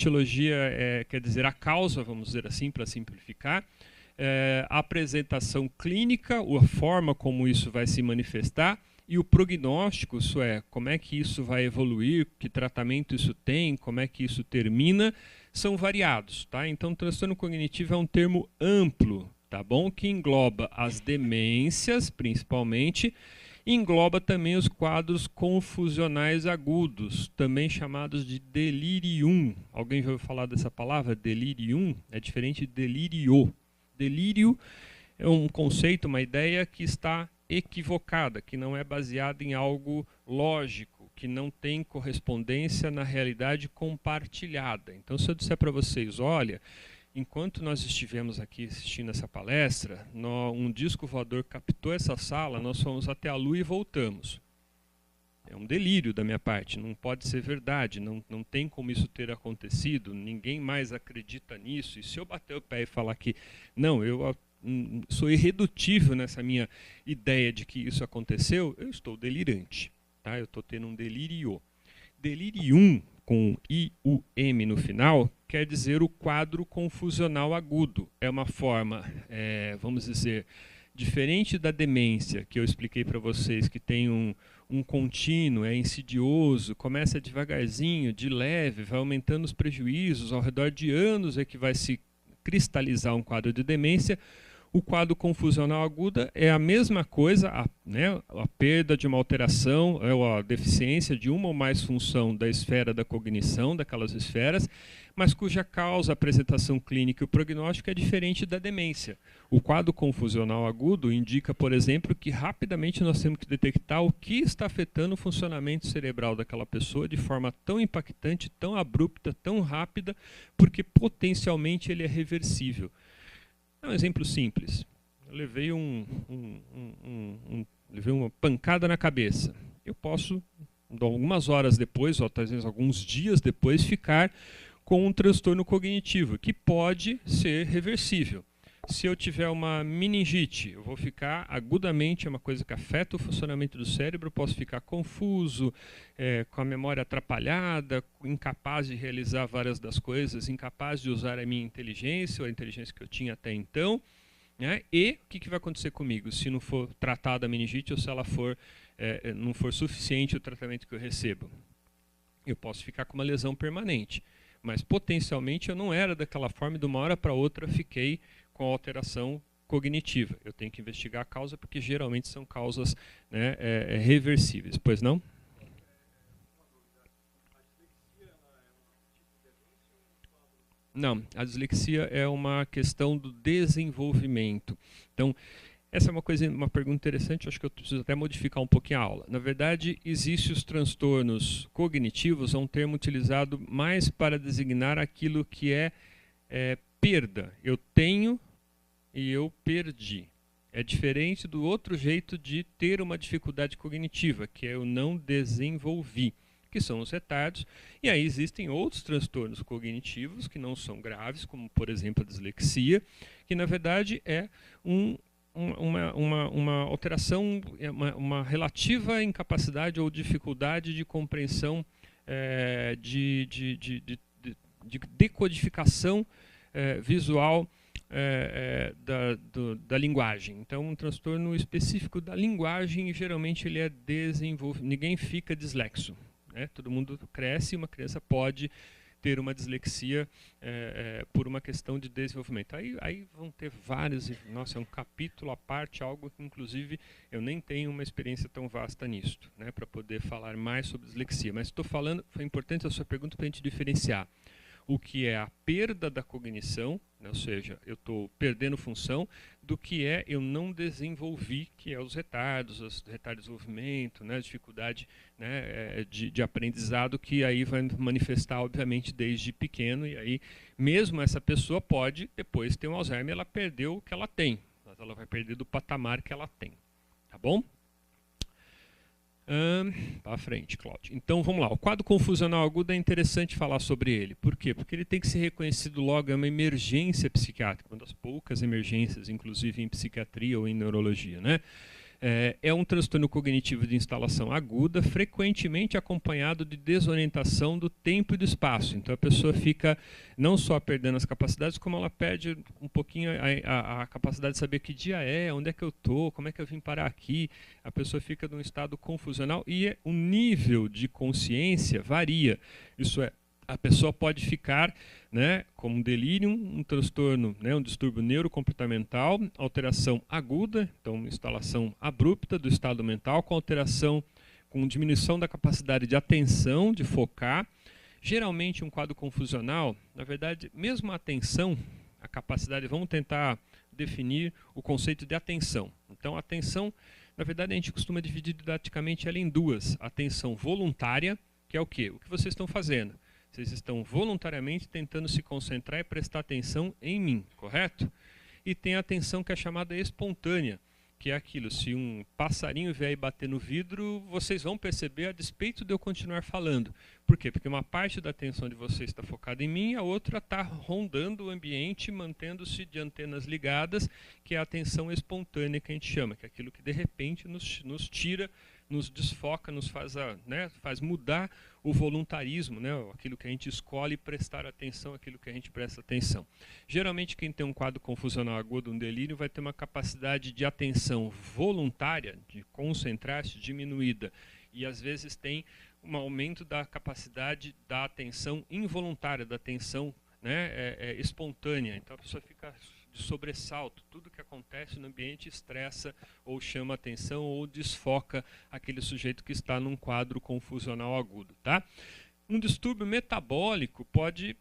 quer dizer a causa, vamos dizer assim, para simplificar, a apresentação clínica, a forma como isso vai se manifestar, e o prognóstico, isso é, como é que isso vai evoluir, que tratamento isso tem, como é que isso termina, são variados, tá? Então, transtorno cognitivo é um termo amplo, tá bom? Que engloba as demências, principalmente, e engloba também os quadros confusionais agudos, também chamados de delirium. Alguém já ouviu falar dessa palavra? Delirium é diferente de delirio. Delírio é um conceito, uma ideia que está equivocada, que não é baseada em algo lógico, que não tem correspondência na realidade compartilhada. Então, se eu disser para vocês, olha, enquanto nós estivemos aqui assistindo essa palestra, um disco voador captou essa sala, nós fomos até a Lua e voltamos. É um delírio da minha parte, não pode ser verdade, não tem como isso ter acontecido, ninguém mais acredita nisso. E se eu bater o pé e falar que, não, eu sou irredutível nessa minha ideia de que isso aconteceu, eu estou delirante. Tá? Eu estou tendo um delírio. Delirium, com I-U-M no final, quer dizer o quadro confusional agudo. É uma forma, vamos dizer, diferente da demência, que eu expliquei para vocês, que tem um contínuo, é insidioso, começa devagarzinho, de leve, vai aumentando os prejuízos, ao redor de anos é que vai se cristalizar um quadro de demência. O quadro confusional aguda é a mesma coisa, a perda de uma alteração, a deficiência de uma ou mais função da esfera da cognição, daquelas esferas, mas cuja causa, apresentação clínica e o prognóstico é diferente da demência. O quadro confusional agudo indica, por exemplo, que rapidamente nós temos que detectar o que está afetando o funcionamento cerebral daquela pessoa de forma tão impactante, tão abrupta, tão rápida, porque potencialmente ele é reversível. É um exemplo simples. Eu levei levei uma pancada na cabeça. Eu posso, algumas horas depois, ou talvez alguns dias depois, ficar com um transtorno cognitivo, que pode ser reversível. Se eu tiver uma meningite, eu vou ficar agudamente, é uma coisa que afeta o funcionamento do cérebro, posso ficar confuso, com a memória atrapalhada, incapaz de realizar várias das coisas, incapaz de usar a minha inteligência, ou a inteligência que eu tinha até então. Né? E o que vai acontecer comigo se não for tratada a meningite ou se ela não for suficiente o tratamento que eu recebo? Eu posso ficar com uma lesão permanente, mas potencialmente eu não era daquela forma e de uma hora para outra fiquei com alteração cognitiva. Eu tenho que investigar a causa porque geralmente são causas, né, reversíveis. Pois não? Não, a dislexia é uma questão do desenvolvimento. Então, essa é uma pergunta interessante, acho que eu preciso até modificar um pouquinho a aula. Na verdade, existem os transtornos cognitivos, é um termo utilizado mais para designar aquilo que é perda. Eu tenho e eu perdi. É diferente do outro jeito de ter uma dificuldade cognitiva, que é eu não desenvolvi, que são os retardos. E aí existem outros transtornos cognitivos que não são graves, como, por exemplo, a dislexia, que na verdade é uma alteração, uma relativa incapacidade ou dificuldade de compreensão, de decodificação visual da linguagem. Então, um transtorno específico da linguagem, geralmente ele é desenvolvido. Ninguém fica dislexo. Né? Todo mundo cresce e uma criança pode ter uma dislexia por uma questão de desenvolvimento. Aí vão ter vários, nossa, é um capítulo à parte, algo que inclusive eu nem tenho uma experiência tão vasta nisto, né, para poder falar mais sobre dislexia. Mas estou falando, foi importante a sua pergunta para a gente diferenciar. o que é a perda da cognição, né, ou seja, eu estou perdendo função, do que é eu não desenvolvi, que é os retardos de desenvolvimento, né, dificuldade, né, de aprendizado, que aí vai manifestar, obviamente, desde pequeno, e aí mesmo essa pessoa pode, depois ter um Alzheimer, ela perdeu o que ela tem, mas ela vai perder do patamar que ela tem. Tá bom? Para frente, Cláudio. Então, vamos lá. O quadro confusional agudo é interessante falar sobre ele. Por quê? Porque ele tem que ser reconhecido logo, é uma emergência psiquiátrica, uma das poucas emergências, inclusive em psiquiatria ou em neurologia, né? É um transtorno cognitivo de instalação aguda, frequentemente acompanhado de desorientação do tempo e do espaço. Então a pessoa fica não só perdendo as capacidades, como ela perde um pouquinho a capacidade de saber que dia é, onde é que eu estou, como é que eu vim parar aqui. A pessoa fica num estado confusional e o nível de consciência varia. Isso é, a pessoa pode ficar, né, como um delírio, um transtorno, né, um distúrbio neurocomportamental, alteração aguda, então instalação abrupta do estado mental, com alteração, com diminuição da capacidade de atenção, de focar. Geralmente um quadro confusional, na verdade, mesmo a atenção, a capacidade, vamos tentar definir o conceito de atenção. Então a atenção, na verdade, a gente costuma dividir didaticamente ela em duas. Atenção voluntária, que é o quê? O que vocês estão fazendo? Vocês estão voluntariamente tentando se concentrar e prestar atenção em mim, correto? E tem a atenção que é chamada espontânea, que é aquilo, se um passarinho vier e bater no vidro, vocês vão perceber a despeito de eu continuar falando. Por quê? Porque uma parte da atenção de vocês está focada em mim, a outra está rondando o ambiente, mantendo-se de antenas ligadas, que é a atenção espontânea que a gente chama, que é aquilo que de repente nos tira, nos desfoca, nos faz, faz mudar o voluntarismo, né? Aquilo que a gente escolhe prestar atenção, aquilo que a gente presta atenção. Geralmente quem tem um quadro confusional agudo, um delírio, vai ter uma capacidade de atenção voluntária, de concentrar-se, diminuída. E às vezes tem um aumento da capacidade da atenção involuntária, da atenção, né, espontânea. Então a pessoa fica de sobressalto, tudo que acontece no ambiente estressa ou chama atenção ou desfoca aquele sujeito que está num quadro confusional agudo, tá? Um distúrbio metabólico pode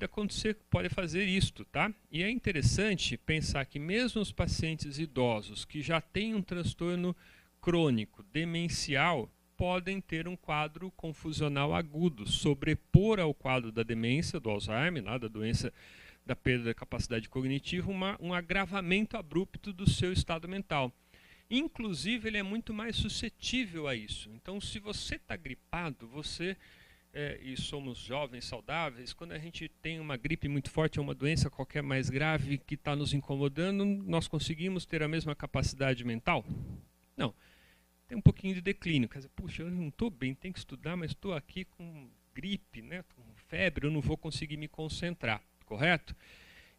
acontecer, pode fazer isto, tá? E é interessante pensar que mesmo os pacientes idosos que já têm um transtorno crônico, demencial, podem ter um quadro confusional agudo, sobrepor ao quadro da demência, do Alzheimer, da doença da perda da capacidade cognitiva, um agravamento abrupto do seu estado mental. Inclusive, ele é muito mais suscetível a isso. Então, se você está gripado, e somos jovens, saudáveis, quando a gente tem uma gripe muito forte, ou uma doença qualquer mais grave que está nos incomodando, nós conseguimos ter a mesma capacidade mental? Não. Tem um pouquinho de declínio. Quer dizer, puxa, eu não estou bem, tenho que estudar, mas estou aqui com gripe, né, com febre, eu não vou conseguir me concentrar. Correto?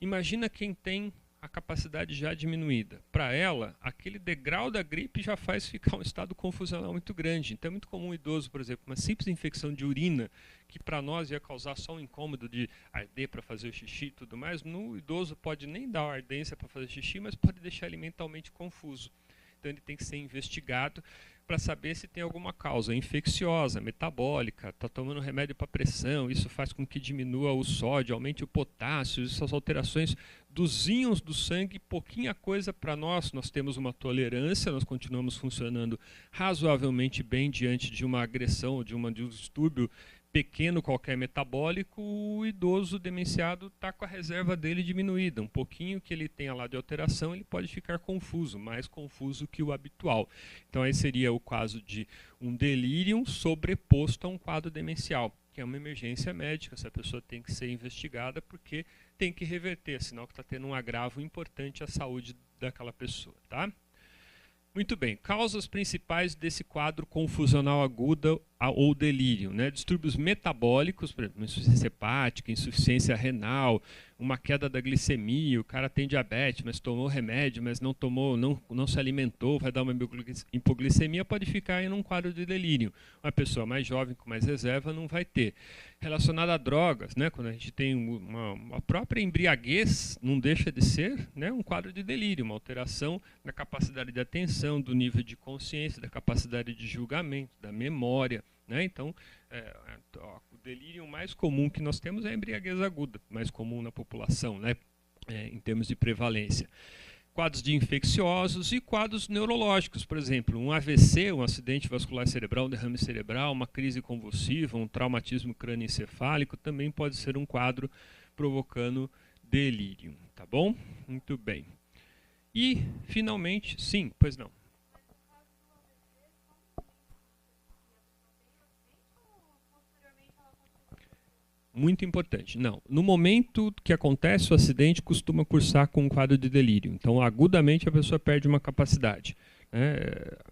Imagina quem tem a capacidade já diminuída. Para ela, aquele degrau da gripe já faz ficar um estado confusional muito grande. Então é muito comum um idoso, por exemplo, uma simples infecção de urina, que para nós ia causar só um incômodo de arder para fazer o xixi e tudo mais, no idoso pode nem dar ardência para fazer xixi, mas pode deixar ele mentalmente confuso. Então ele tem que ser investigado para saber se tem alguma causa infecciosa, metabólica, está tomando remédio para pressão, isso faz com que diminua o sódio, aumente o potássio, essas alterações dos íons do sangue, pouquinha coisa para nós. Nós temos uma tolerância, nós continuamos funcionando razoavelmente bem diante de uma agressão, ou de um distúrbio pequeno qualquer metabólico. O idoso demenciado está com a reserva dele diminuída. Um pouquinho que ele tenha lá de alteração, ele pode ficar confuso, mais confuso que o habitual. Então aí seria o caso de um delírio sobreposto a um quadro demencial, que é uma emergência médica. Essa pessoa tem que ser investigada porque tem que reverter, sinal que está tendo um agravo importante à saúde daquela pessoa, tá? Muito bem, causas principais desse quadro confusional aguda ou delírio, né? Distúrbios metabólicos, por exemplo, insuficiência hepática, insuficiência renal, uma queda da glicemia, o cara tem diabetes, mas tomou remédio, mas não tomou, não se alimentou, vai dar uma hipoglicemia, pode ficar em um quadro de delírio. Uma pessoa mais jovem, com mais reserva, não vai ter. Relacionado a drogas, né? Quando a gente tem uma própria embriaguez, não deixa de ser, né, um quadro de delírio, uma alteração na capacidade de atenção, do nível de consciência, da capacidade de julgamento, da memória. Né? Então, delírio mais comum que nós temos é a embriaguez aguda, mais comum na população, né? Em termos de prevalência. Quadros de infecciosos e quadros neurológicos, por exemplo, um AVC, um acidente vascular cerebral, um derrame cerebral, uma crise convulsiva, um traumatismo crânioencefálico, também pode ser um quadro provocando delírio, tá bom? Muito bem. E, finalmente, sim, pois não. Muito importante. Não. No momento que acontece o acidente, costuma cursar com um quadro de delírio. Então, agudamente, a pessoa perde uma capacidade.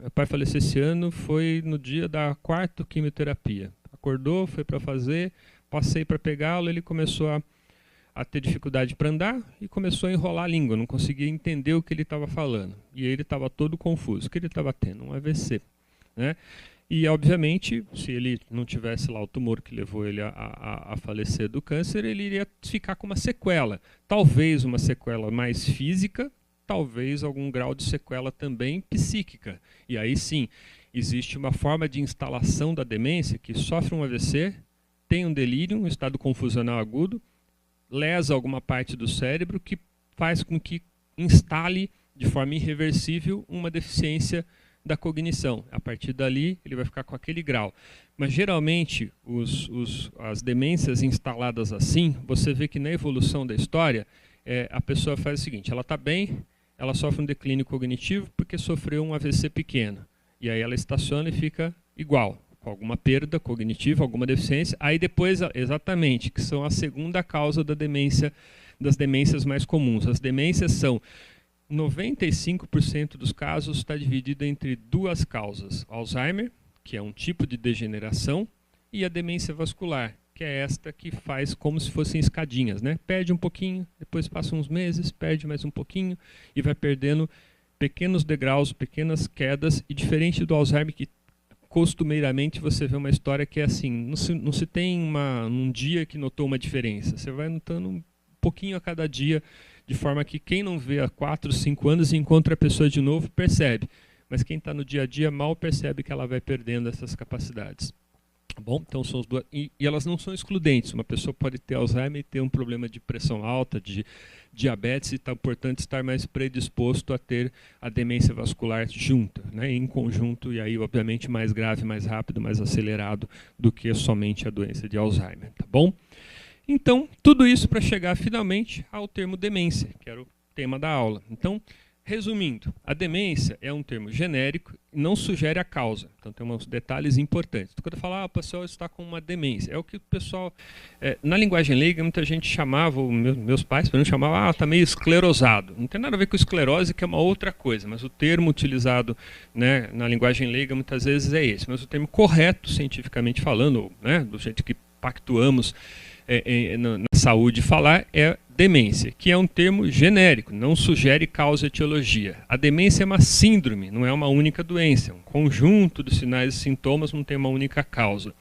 Meu pai faleceu esse ano, foi no dia da 4ª quimioterapia. Acordou, foi para fazer, passei para pegá-lo, ele começou a ter dificuldade para andar e começou a enrolar a língua, não conseguia entender o que ele estava falando. E ele estava todo confuso. O que ele estava tendo? Um AVC. Né? E, obviamente, se ele não tivesse lá o tumor que levou ele a falecer do câncer, ele iria ficar com uma sequela. Talvez uma sequela mais física, talvez algum grau de sequela também psíquica. E aí sim, existe uma forma de instalação da demência que sofre um AVC, tem um delírio, um estado confusional agudo, lesa alguma parte do cérebro que faz com que instale de forma irreversível uma deficiência da cognição. A partir dali, ele vai ficar com aquele grau. Mas, geralmente, as demências instaladas assim, você vê que na evolução da história, a pessoa faz o seguinte, ela está bem, ela sofre um declínio cognitivo porque sofreu um AVC pequeno. E aí ela estaciona e fica igual, com alguma perda cognitiva, alguma deficiência. Aí depois, exatamente, que são a segunda causa da demência, das demências mais comuns. As demências são 95% dos casos está dividido entre duas causas. Alzheimer, que é um tipo de degeneração, e a demência vascular, que é esta que faz como se fossem escadinhas, né? Perde um pouquinho, depois passa uns meses, perde mais um pouquinho e vai perdendo pequenos degraus, pequenas quedas. E diferente do Alzheimer, que costumeiramente você vê uma história que é assim, não se tem um dia que notou uma diferença. Você vai notando um pouquinho a cada dia, de forma que quem não vê há 4, 5 anos e encontra a pessoa de novo, percebe. Mas quem está no dia a dia mal percebe que ela vai perdendo essas capacidades. Bom, então são as duas. E elas não são excludentes. Uma pessoa pode ter Alzheimer e ter um problema de pressão alta, de diabetes, e está, portanto, estar mais predisposto a ter a demência vascular junta, né, em conjunto, e aí, obviamente, mais grave, mais rápido, mais acelerado do que somente a doença de Alzheimer. Tá bom? Então, tudo isso para chegar finalmente ao termo demência, que era o tema da aula. Então, resumindo, a demência é um termo genérico e não sugere a causa. Então, tem uns detalhes importantes. Quando eu falo, o pessoal está com uma demência, é o que o pessoal, na linguagem leiga, muita gente chamava, meus pais, por exemplo, chamavam, está meio esclerosado. Não tem nada a ver com esclerose, que é uma outra coisa, mas o termo utilizado, né, na linguagem leiga muitas vezes é esse. Mas o termo correto, cientificamente falando, né, do jeito que pactuamos na saúde falar, é demência, que é um termo genérico, não sugere causa e etiologia. A demência é uma síndrome, não é uma única doença, é um conjunto de sinais e sintomas, não tem uma única causa.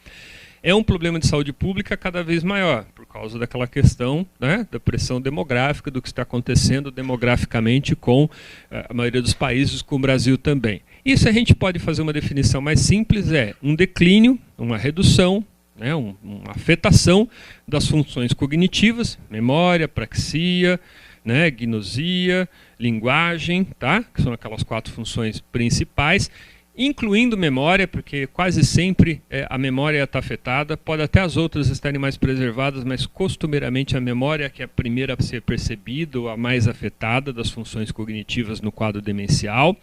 É um problema de saúde pública cada vez maior, por causa daquela questão, né, da pressão demográfica, do que está acontecendo demograficamente com a maioria dos países, com o Brasil também. Isso a gente pode fazer uma definição mais simples, é um declínio, uma redução, né, uma afetação das funções cognitivas, memória, praxia, né, gnosia, linguagem, tá? Que são aquelas 4 funções principais, incluindo memória, porque quase sempre a memória está afetada, pode até as outras estarem mais preservadas, mas costumeiramente a memória que é a primeira a ser percebida ou a mais afetada das funções cognitivas no quadro demencial,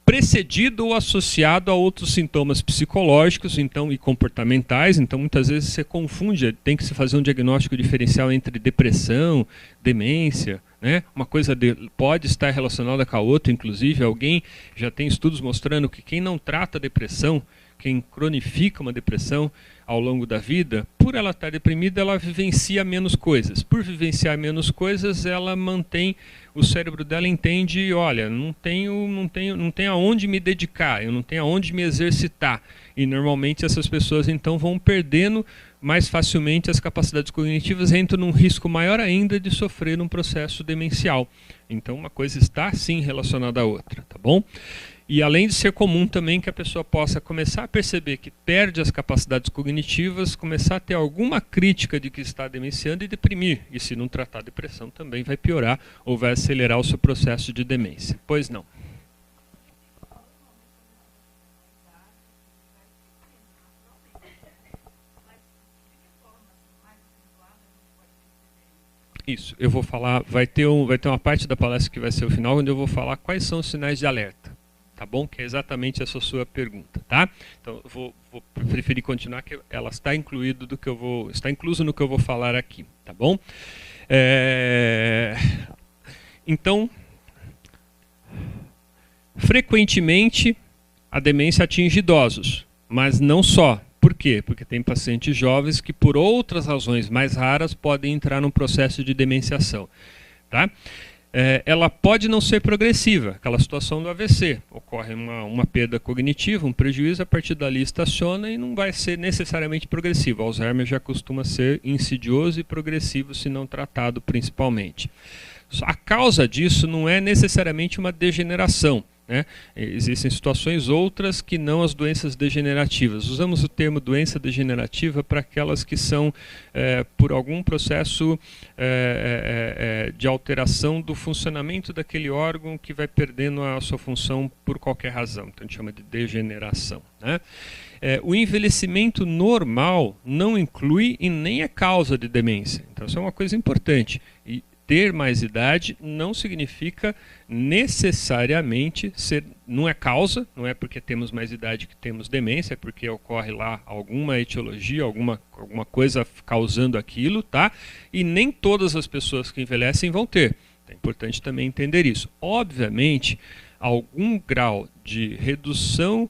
precedido ou associado a outros sintomas psicológicos e comportamentais. Então, muitas vezes você confunde, tem que se fazer um diagnóstico diferencial entre depressão, demência, né? Uma coisa pode estar relacionada com a outra, inclusive alguém já tem estudos mostrando que quem não trata a depressão, quem cronifica uma depressão ao longo da vida, por ela estar deprimida, ela vivencia menos coisas. Por vivenciar menos coisas, ela mantém, o cérebro dela entende, olha, não tenho aonde me dedicar, eu não tenho aonde me exercitar. E normalmente essas pessoas então vão perdendo mais facilmente as capacidades cognitivas, entram num risco maior ainda de sofrer um processo demencial. Então uma coisa está sim relacionada à outra, tá bom? E além de ser comum também que a pessoa possa começar a perceber que perde as capacidades cognitivas, começar a ter alguma crítica de que está demenciando e deprimir. E se não tratar a depressão também vai piorar ou vai acelerar o seu processo de demência. Pois não. Isso, eu vou falar, vai ter uma parte da palestra que vai ser o final, onde eu vou falar quais são os sinais de alerta, tá bom? Que é exatamente essa sua pergunta, tá? Então, eu vou preferir continuar, que ela está incluso no que eu vou falar aqui, tá bom? Então, frequentemente, a demência atinge idosos, mas não só. Por quê? Porque tem pacientes jovens que, por outras razões mais raras, podem entrar num processo de demenciação. Tá? Ela pode não ser progressiva, aquela situação do AVC. Ocorre uma perda cognitiva, um prejuízo, a partir dali estaciona e não vai ser necessariamente progressivo. Alzheimer já costuma ser insidioso e progressivo, se não tratado principalmente. A causa disso não é necessariamente uma degeneração. Né? Existem situações outras que não as doenças degenerativas. Usamos o termo doença degenerativa para aquelas que são por algum processo de alteração do funcionamento daquele órgão que vai perdendo a sua função por qualquer razão. Então a gente chama de degeneração. Né? O envelhecimento normal não inclui e nem é causa de demência. Então isso é uma coisa importante. E ter mais idade não significa necessariamente não é causa, não é porque temos mais idade que temos demência, é porque ocorre lá alguma etiologia, alguma coisa causando aquilo, tá? E nem todas as pessoas que envelhecem vão ter. É importante também entender isso. Obviamente, algum grau de redução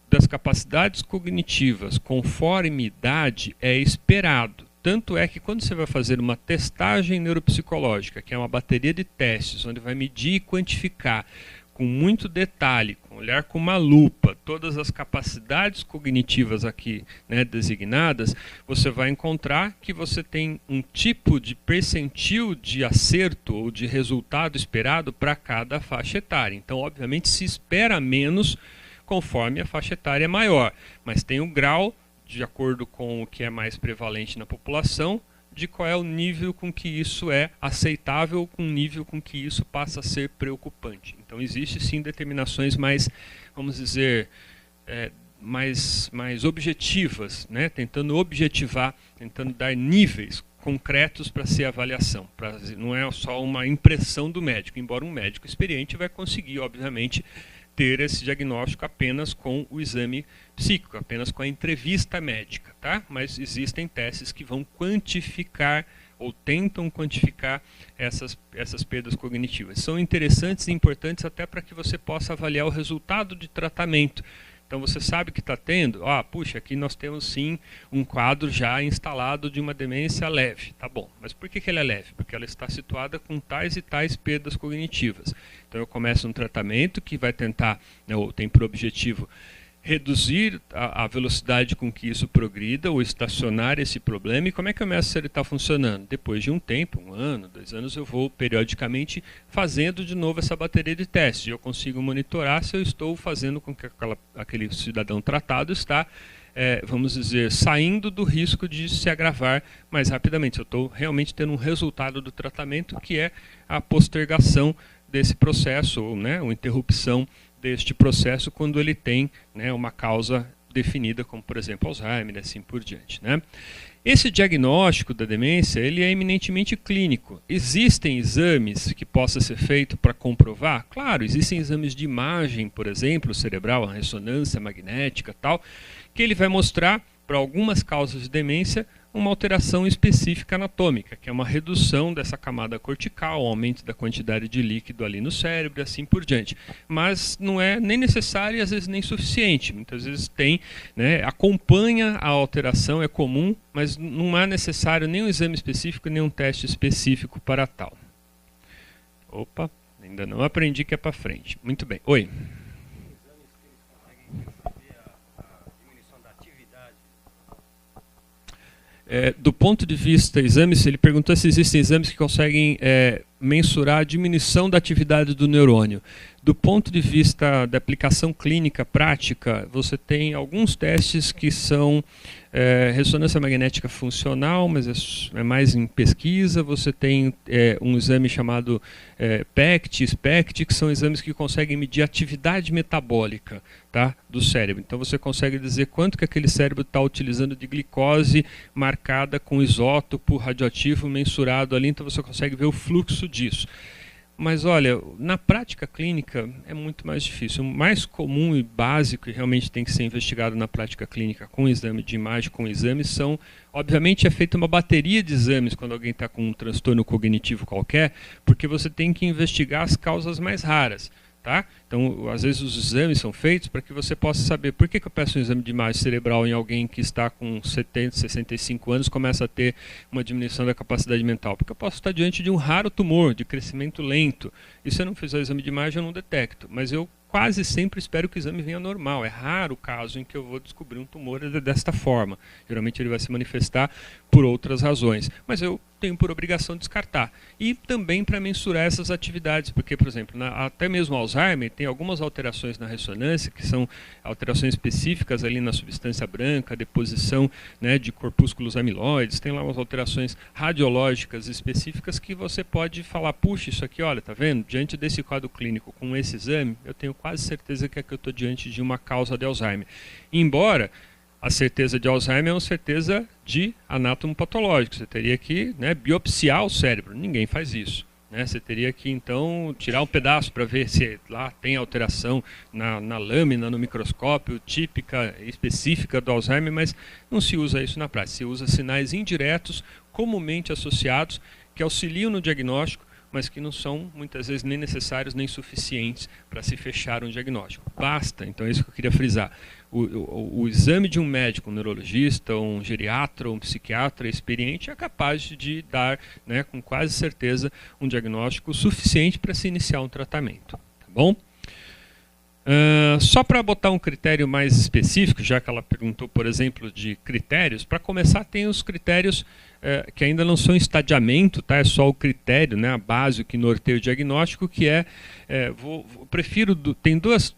das capacidades cognitivas conforme idade é esperado. Tanto é que quando você vai fazer uma testagem neuropsicológica, que é uma bateria de testes, onde vai medir e quantificar com muito detalhe, com olhar com uma lupa, todas as capacidades cognitivas aqui, né, designadas, você vai encontrar que você tem um tipo de percentil de acerto ou de resultado esperado para cada faixa etária. Então, obviamente, se espera menos conforme a faixa etária é maior, mas tem um grau de acordo com o que é mais prevalente na população, de qual é o nível com que isso é aceitável, com o nível com que isso passa a ser preocupante. Então, existe sim determinações mais, vamos dizer, mais objetivas, né? Tentando objetivar, tentando dar níveis concretos para ser avaliação. Não é só uma impressão do médico, embora um médico experiente vai conseguir, obviamente, ter esse diagnóstico apenas com o exame psíquico, apenas com a entrevista médica, tá? Mas existem testes que vão quantificar ou tentam quantificar essas perdas cognitivas. São interessantes e importantes até para que você possa avaliar o resultado de tratamento. Então você sabe que está tendo, puxa, aqui nós temos sim um quadro já instalado de uma demência leve. Tá bom, mas por que ela é leve? Porque ela está situada com tais e tais perdas cognitivas. Então eu começo um tratamento que vai tentar, ou tem por objetivo, reduzir a velocidade com que isso progrida ou estacionar esse problema. E como é que eu começo se ele está funcionando? Depois de um tempo, 1 ano, 2 anos, eu vou periodicamente fazendo de novo essa bateria de testes. E eu consigo monitorar se eu estou fazendo com que aquele cidadão tratado está, vamos dizer, saindo do risco de se agravar mais rapidamente. Se eu estou realmente tendo um resultado do tratamento, que é a postergação desse processo, ou, né, uma interrupção deste processo quando ele tem, né, uma causa definida, como por exemplo Alzheimer e assim por diante. Né? Esse diagnóstico da demência ele é eminentemente clínico. Existem exames que possa ser feito para comprovar? Claro, existem exames de imagem, por exemplo, cerebral, a ressonância magnética tal, que ele vai mostrar para algumas causas de demência uma alteração específica anatômica, que é uma redução dessa camada cortical, um aumento da quantidade de líquido ali no cérebro e assim por diante. Mas não é nem necessário e às vezes nem suficiente. Muitas vezes tem, né, acompanha a alteração, é comum, mas não é necessário nem um exame específico, nem um teste específico para tal. Opa, ainda não aprendi que é para frente. Muito bem. Oi. Do ponto de vista exames, ele perguntou se existem exames que conseguem mensurar a diminuição da atividade do neurônio. Do ponto de vista da aplicação clínica prática, você tem alguns testes que são ressonância magnética funcional, mas é mais em pesquisa. Você tem um exame chamado PECT, SPECT, que são exames que conseguem medir a atividade metabólica, tá, do cérebro. Então você consegue dizer quanto que aquele cérebro está utilizando de glicose marcada com isótopo radioativo mensurado ali, então você consegue ver o fluxo disso. Mas olha, na prática clínica é muito mais difícil. O mais comum e básico e realmente tem que ser investigado na prática clínica com exame de imagem, com exames, são, obviamente é feita uma bateria de exames quando alguém está com um transtorno cognitivo qualquer, porque você tem que investigar as causas mais raras. Tá? Então, às vezes os exames são feitos para que você possa saber por que eu peço um exame de imagem cerebral em alguém que está com 70, 65 anos, começa a ter uma diminuição da capacidade mental. Porque eu posso estar diante de um raro tumor, de crescimento lento. E se eu não fizer o exame de imagem, eu não detecto. Mas eu quase sempre espero que o exame venha normal. É raro o caso em que eu vou descobrir um tumor desta forma. Geralmente ele vai se manifestar por outras razões. Mas eu tenho por obrigação descartar. E também para mensurar essas atividades, porque, por exemplo, até mesmo Alzheimer tem algumas alterações na ressonância, que são alterações específicas ali na substância branca, deposição, né, de corpúsculos amiloides, tem lá umas alterações radiológicas específicas que você pode falar, puxa, isso aqui, olha, tá vendo? Diante desse quadro clínico com esse exame, eu tenho quase certeza que eu estou diante de uma causa de Alzheimer. Embora a certeza de Alzheimer é uma certeza de anátomo patológico. Você teria que, né, biopsiar o cérebro. Ninguém faz isso. Né? Você teria que, então, tirar um pedaço para ver se lá tem alteração na lâmina, no microscópio, típica, específica do Alzheimer, mas não se usa isso na prática. Se usa sinais indiretos, comumente associados, que auxiliam no diagnóstico, mas que não são, muitas vezes, nem necessários nem suficientes para se fechar um diagnóstico. Basta, então é isso que eu queria frisar. O exame de um médico, um neurologista, um geriatra, um psiquiatra experiente é capaz de dar, né, com quase certeza, um diagnóstico suficiente para se iniciar um tratamento. Tá bom? Só para botar um critério mais específico, já que ela perguntou, por exemplo, de critérios, para começar tem os critérios que ainda não são estadiamento, tá? É só o critério, né, a base que norteia o diagnóstico, que tem dois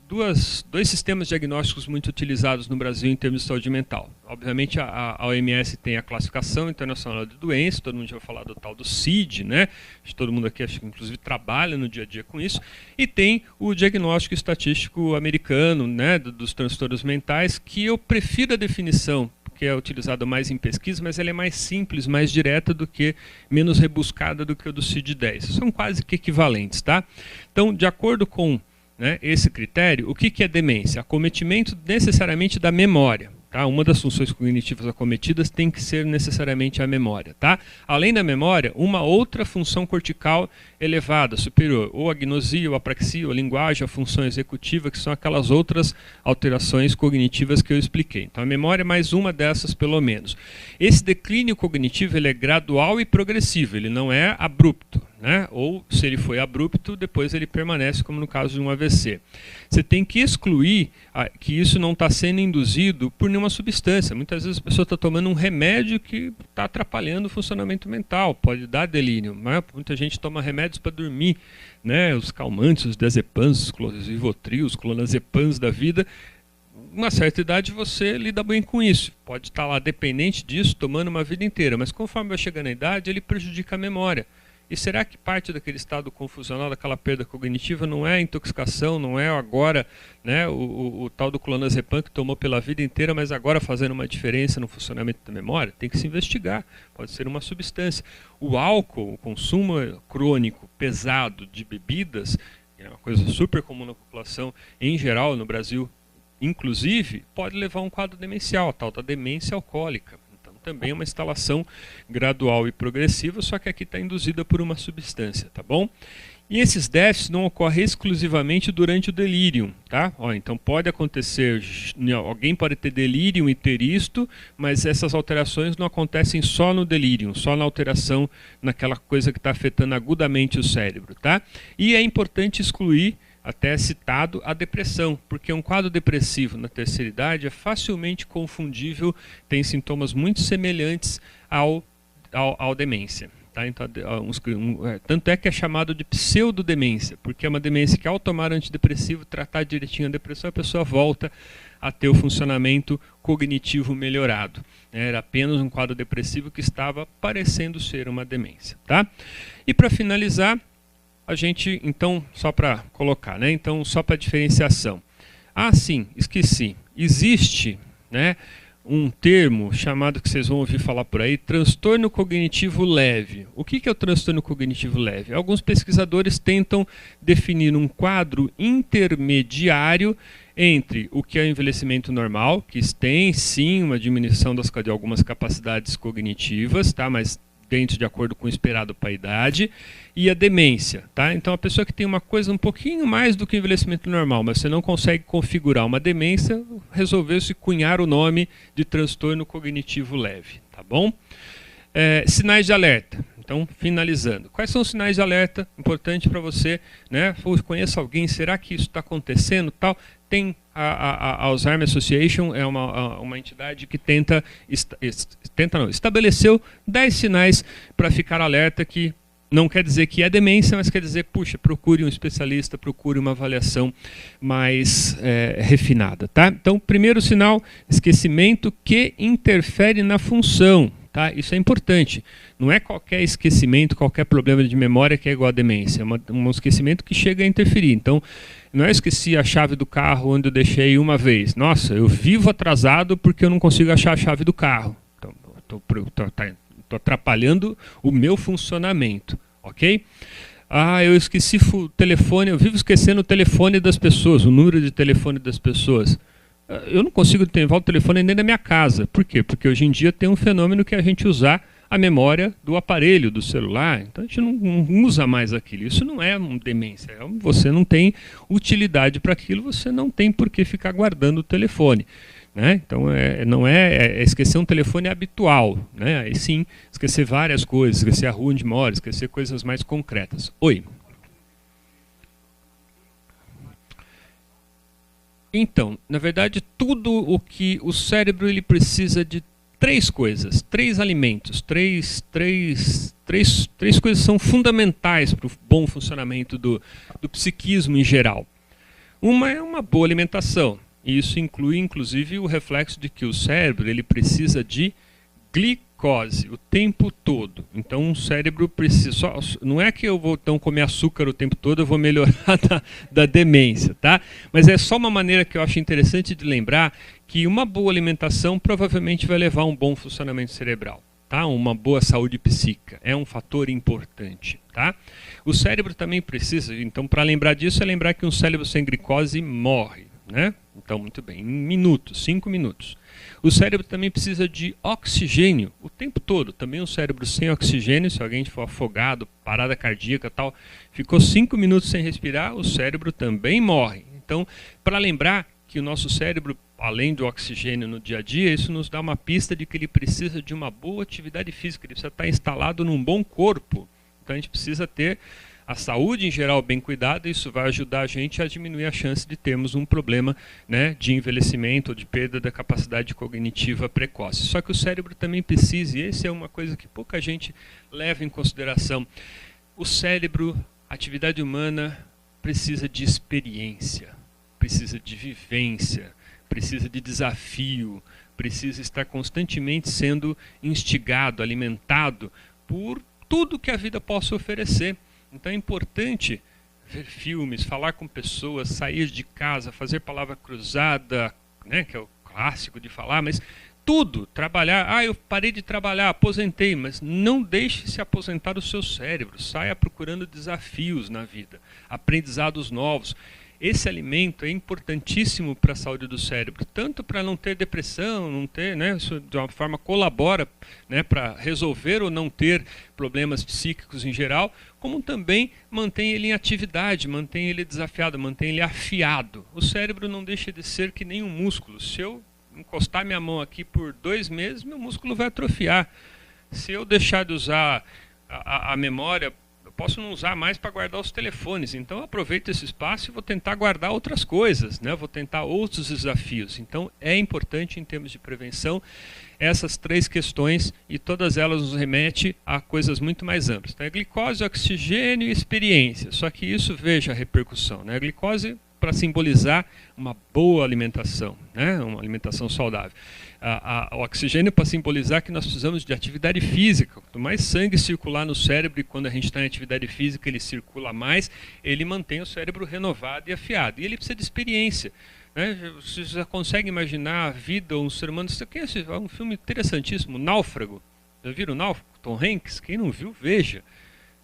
sistemas diagnósticos muito utilizados no Brasil em termos de saúde mental. Obviamente a OMS tem a classificação internacional de doenças, todo mundo já vai falar do tal do CID, né? Todo mundo aqui acho que inclusive trabalha no dia a dia com isso, e tem o diagnóstico estatístico americano, né, dos transtornos mentais, que eu prefiro a definição, que é utilizado mais em pesquisa, mas ela é mais simples, mais direta do que, menos rebuscada do que o do CID-10. São quase que equivalentes, tá? Então, de acordo com, né, esse critério, o que é demência? Acometimento necessariamente da memória. Tá? Uma das funções cognitivas acometidas tem que ser necessariamente a memória. Tá? Além da memória, uma outra função cortical elevada, superior, ou a agnosia, ou a apraxia, ou a linguagem, a função executiva, que são aquelas outras alterações cognitivas que eu expliquei. Então a memória é mais uma dessas, pelo menos. Esse declínio cognitivo ele é gradual e progressivo, ele não é abrupto. Né? Ou, se ele foi abrupto, depois ele permanece, como no caso de um AVC. Você tem que excluir que isso não está sendo induzido por nenhuma substância. Muitas vezes a pessoa está tomando um remédio que está atrapalhando o funcionamento mental, pode dar delírio. Né? Muita gente toma remédios para dormir, né? Os calmantes, os diazepams, os rivotrios, os clonazepams da vida. Uma certa idade você lida bem com isso. Pode estar lá dependente disso, tomando uma vida inteira, mas conforme vai chegando a idade, ele prejudica a memória. E será que parte daquele estado confusional, daquela perda cognitiva, não é a intoxicação, não é agora, né, o tal do clonazepam que tomou pela vida inteira, mas agora fazendo uma diferença no funcionamento da memória? Tem que se investigar, pode ser uma substância. O álcool, o consumo crônico, pesado de bebidas, que é uma coisa super comum na população, em geral no Brasil, inclusive, pode levar a um quadro demencial, a tal da demência alcoólica. Também uma instalação gradual e progressiva, só que aqui está induzida por uma substância, tá bom? E esses déficits não ocorrem exclusivamente durante o delírio, tá? Então pode acontecer, alguém pode ter delírio e ter isto, mas essas alterações não acontecem só no delírio, só na alteração naquela coisa que está afetando agudamente o cérebro, tá? E é importante excluir, até citado, a depressão, porque um quadro depressivo na terceira idade é facilmente confundível, tem sintomas muito semelhantes ao demência. Tá? Então, tanto é que é chamado de pseudodemência, porque é uma demência que ao tomar antidepressivo, tratar direitinho a depressão, a pessoa volta a ter o funcionamento cognitivo melhorado. Era apenas um quadro depressivo que estava parecendo ser uma demência. Tá? E para finalizar, a gente, então, só para colocar, né? Então, só para diferenciação. Ah, sim, esqueci. Existe, né, um termo chamado, que vocês vão ouvir falar por aí, transtorno cognitivo leve. O que é o transtorno cognitivo leve? Alguns pesquisadores tentam definir um quadro intermediário entre o que é o envelhecimento normal, que tem sim uma diminuição de algumas capacidades cognitivas, tá? Mas dentro de acordo com o esperado para a idade, e a demência. Tá? Então, a pessoa que tem uma coisa um pouquinho mais do que o envelhecimento normal, mas você não consegue configurar uma demência, resolveu-se cunhar o nome de transtorno cognitivo leve. Tá bom? Sinais de alerta. Então, finalizando. Quais são os sinais de alerta? Importante para você, né? Conheça alguém, será que isso está acontecendo? Tal. Tem a Alzheimer Association, é uma entidade que estabeleceu 10 sinais para ficar alerta, que não quer dizer que é demência, mas quer dizer, puxa, procure um especialista, procure uma avaliação mais refinada. Tá? Então, primeiro sinal, esquecimento que interfere na função. Tá? Isso é importante. Não é qualquer esquecimento, qualquer problema de memória que é igual a demência. É um esquecimento que chega a interferir. Então, não é esqueci a chave do carro onde eu deixei uma vez. Nossa, eu vivo atrasado porque eu não consigo achar a chave do carro. Então, estou atrapalhando o meu funcionamento. Ok? Ah, eu esqueci o telefone, eu vivo esquecendo o telefone das pessoas, o número de telefone das pessoas. Eu não consigo levar o telefone nem da minha casa. Por quê? Porque hoje em dia tem um fenômeno que é a gente usar a memória do aparelho, do celular. Então a gente não usa mais aquilo. Isso não é uma demência. Você não tem utilidade para aquilo, você não tem por que ficar guardando o telefone. Né? Então não é esquecer um telefone habitual. Né? Aí sim, esquecer várias coisas, esquecer a rua onde mora, esquecer coisas mais concretas. Oi. Então, na verdade, tudo o que o cérebro ele precisa de três coisas, três alimentos, três coisas são fundamentais para o bom funcionamento do psiquismo em geral. Uma é uma boa alimentação, e isso inclui inclusive o reflexo de que o cérebro ele precisa de glicose o tempo todo. Então o cérebro precisa, não é que eu vou então comer açúcar o tempo todo, eu vou melhorar da demência, tá? Mas é só uma maneira que eu acho interessante de lembrar que uma boa alimentação provavelmente vai levar a um bom funcionamento cerebral, tá? Uma boa saúde psíquica, é um fator importante, tá? O cérebro também precisa, então para lembrar disso é lembrar que um cérebro sem glicose morre, né? Então muito bem, em minutos, 5 minutos. O cérebro também precisa de oxigênio o tempo todo. Também um cérebro sem oxigênio, se alguém for afogado, parada cardíaca tal, ficou 5 minutos sem respirar, o cérebro também morre. Então, para lembrar que o nosso cérebro, além do oxigênio no dia a dia, isso nos dá uma pista de que ele precisa de uma boa atividade física, ele precisa estar instalado num bom corpo. Então a gente precisa ter a saúde em geral bem cuidada, isso vai ajudar a gente a diminuir a chance de termos um problema, né, de envelhecimento ou de perda da capacidade cognitiva precoce. Só que o cérebro também precisa, e essa é uma coisa que pouca gente leva em consideração, o cérebro, a atividade humana, precisa de experiência, precisa de vivência, precisa de desafio, precisa estar constantemente sendo instigado, alimentado por tudo que a vida possa oferecer. Então é importante ver filmes, falar com pessoas, sair de casa, fazer palavra cruzada, né, que é o clássico de falar, mas tudo, trabalhar. Ah, eu parei de trabalhar, aposentei, mas não deixe se aposentar o seu cérebro. Saia procurando desafios na vida, aprendizados novos. Esse alimento é importantíssimo para a saúde do cérebro, tanto para não ter depressão, não ter, né, isso de uma forma colabora, né, para resolver ou não ter problemas psíquicos em geral, como também mantém ele em atividade, mantém ele desafiado, mantém ele afiado. O cérebro não deixa de ser que nem um músculo. Se eu encostar minha mão aqui por 2 meses, meu músculo vai atrofiar. Se eu deixar de usar a memória posso não usar mais para guardar os telefones, então eu aproveito esse espaço e vou tentar guardar outras coisas, né? Vou tentar outros desafios. Então é importante, em termos de prevenção, essas 3 questões, e todas elas nos remetem a coisas muito mais amplas. Então, é glicose, oxigênio e experiência. Só que isso, veja a repercussão, né? A glicose para simbolizar uma boa alimentação, né? Uma alimentação saudável. O oxigênio para simbolizar que nós precisamos de atividade física. Quanto mais sangue circular no cérebro, e quando a gente está em atividade física ele circula mais, ele mantém o cérebro renovado e afiado. E ele precisa de experiência. Né? Você já consegue imaginar a vida ou um ser humano? Você quer assistir um filme interessantíssimo, Náufrago. Já viram o Náufrago? Tom Hanks? Quem não viu, veja.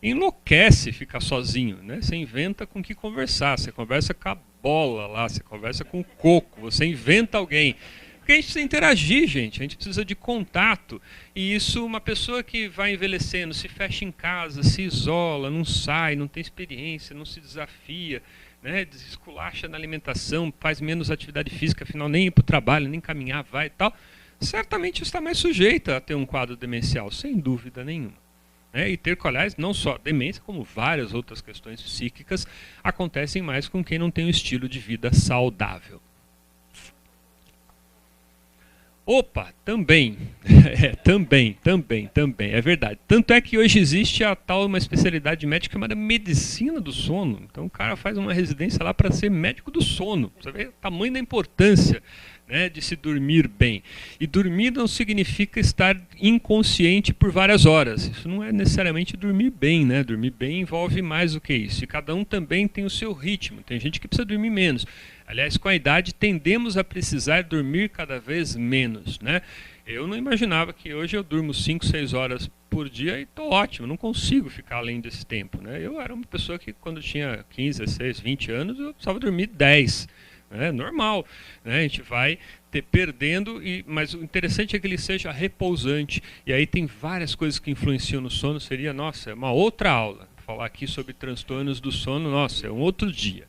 Enlouquece ficar sozinho, né? Você inventa com que conversar, você conversa com a bola lá, você conversa com o coco, você inventa alguém. Porque a gente precisa interagir, gente, a gente precisa de contato. E isso, uma pessoa que vai envelhecendo, se fecha em casa, se isola, não sai, não tem experiência, não se desafia, né? Desesculacha na alimentação, faz menos atividade física, afinal nem ir para o trabalho, nem caminhar, vai e tal, certamente está mais sujeita a ter um quadro demencial, sem dúvida nenhuma. E ter, aliás, não só demência, como várias outras questões psíquicas acontecem mais com quem não tem um estilo de vida saudável. Opa, também, também, é verdade. Tanto é que hoje existe a tal uma especialidade médica chamada medicina do sono. Então o cara faz uma residência lá para ser médico do sono. Você vê o tamanho da importância, né, de se dormir bem. E dormir não significa estar inconsciente por várias horas. Isso não é necessariamente dormir bem, né? Dormir bem envolve mais do que isso. E cada um também tem o seu ritmo. Tem gente que precisa dormir menos. Aliás, com a idade, tendemos a precisar dormir cada vez menos, né? Eu não imaginava que hoje eu durmo 5, 6 horas por dia e estou ótimo, não consigo ficar além desse tempo, né? Eu era uma pessoa que quando tinha 15, 16, 20 anos, eu precisava dormir 10. É normal, né? A gente vai perdendo, mas o interessante é que ele seja repousante. E aí tem várias coisas que influenciam no sono. Seria, nossa, é uma outra aula. Falar aqui sobre transtornos do sono, nossa, é um outro dia.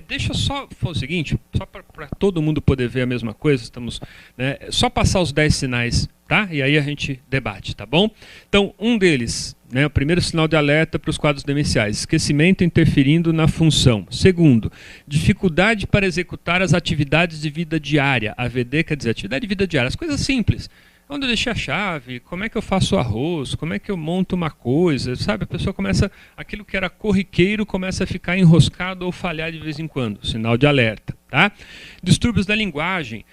Deixa eu só falar o seguinte, só para todo mundo poder ver a mesma coisa, estamos, né, só passar os 10 sinais, tá? E aí a gente debate, tá bom? Então, um deles, né, o primeiro sinal de alerta para os quadros demenciais, esquecimento interferindo na função. Segundo, dificuldade para executar as atividades de vida diária. AVD quer dizer atividade de vida diária, as coisas simples. Onde eu deixei a chave, como é que eu faço arroz, como é que eu monto uma coisa, sabe? A pessoa começa, aquilo que era corriqueiro começa a ficar enroscado ou falhar de vez em quando, sinal de alerta, tá? Distúrbios da linguagem,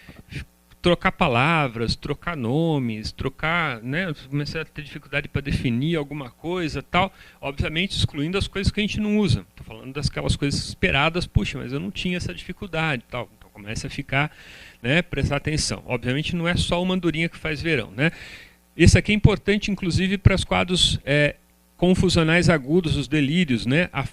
trocar palavras, trocar nomes, trocar, né? Comecei a ter dificuldade para definir alguma coisa, tal, obviamente excluindo as coisas que a gente não usa. Estou falando daquelas coisas esperadas, puxa, mas eu não tinha essa dificuldade, tal. Então começa a ficar, né, prestar atenção. Obviamente não é só uma andorinha que faz verão, né? Esse aqui é importante, inclusive, para os quadros confusionais agudos, os delírios, né? A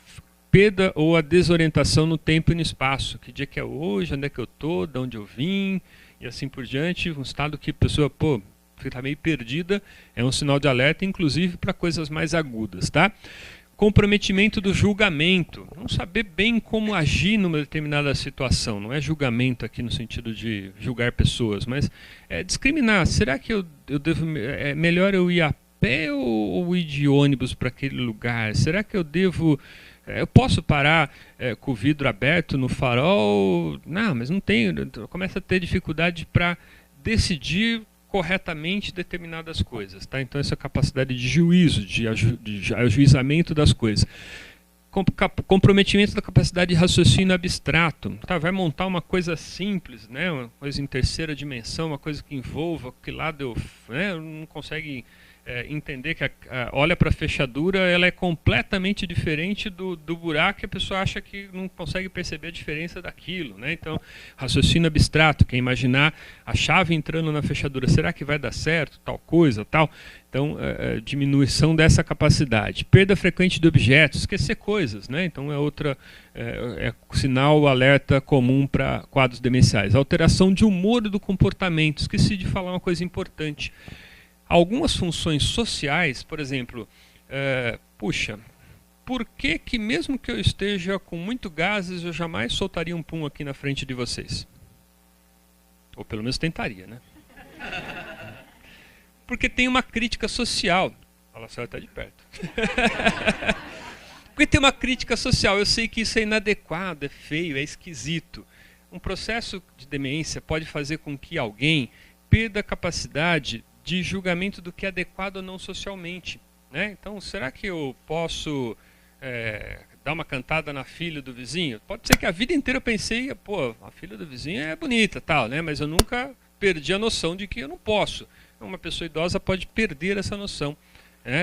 perda ou a desorientação no tempo e no espaço. Que dia que é hoje, onde é que eu estou, de onde eu vim, e assim por diante. Um estado que a pessoa, está meio perdida, é um sinal de alerta, inclusive para coisas mais agudas, tá? Comprometimento do julgamento, não saber bem como agir numa determinada situação, não é julgamento aqui no sentido de julgar pessoas, mas é discriminar. Será que eu devo, é melhor eu ir a pé ou ir de ônibus para aquele lugar? Será que eu devo, eu posso parar com o vidro aberto no farol? Não, mas não tenho, começa a ter dificuldade para decidir corretamente determinadas coisas, tá? Então essa capacidade de juízo, de ajuizamento das coisas. Comprometimento da capacidade de raciocínio abstrato, tá? Vai montar uma coisa simples, né? Uma coisa em terceira dimensão, uma coisa que envolva que lado não consegue entender que olha para a fechadura, ela é completamente diferente do buraco, e a pessoa acha que não consegue perceber a diferença daquilo, né? Então, raciocínio abstrato, que é imaginar a chave entrando na fechadura, será que vai dar certo, tal coisa, tal? Então, diminuição dessa capacidade. Perda frequente de objetos, esquecer coisas, né? Então é outra sinal, alerta comum para quadros demenciais. Alteração de humor e do comportamento, esqueci de falar uma coisa importante. Algumas funções sociais, por exemplo, por que mesmo que eu esteja com muito gases, eu jamais soltaria um pum aqui na frente de vocês? Ou pelo menos tentaria, né? Porque tem uma crítica social. Fala, a senhora está de perto. Porque tem uma crítica social. Eu sei que isso é inadequado, é feio, é esquisito. Um processo de demência pode fazer com que alguém perda a capacidade de julgamento do que é adequado ou não socialmente, né? Então, será que eu posso dar uma cantada na filha do vizinho? Pode ser que a vida inteira eu pensei, pô, a filha do vizinho é bonita, tal, né? Mas eu nunca perdi a noção de que eu não posso. Uma pessoa idosa pode perder essa noção,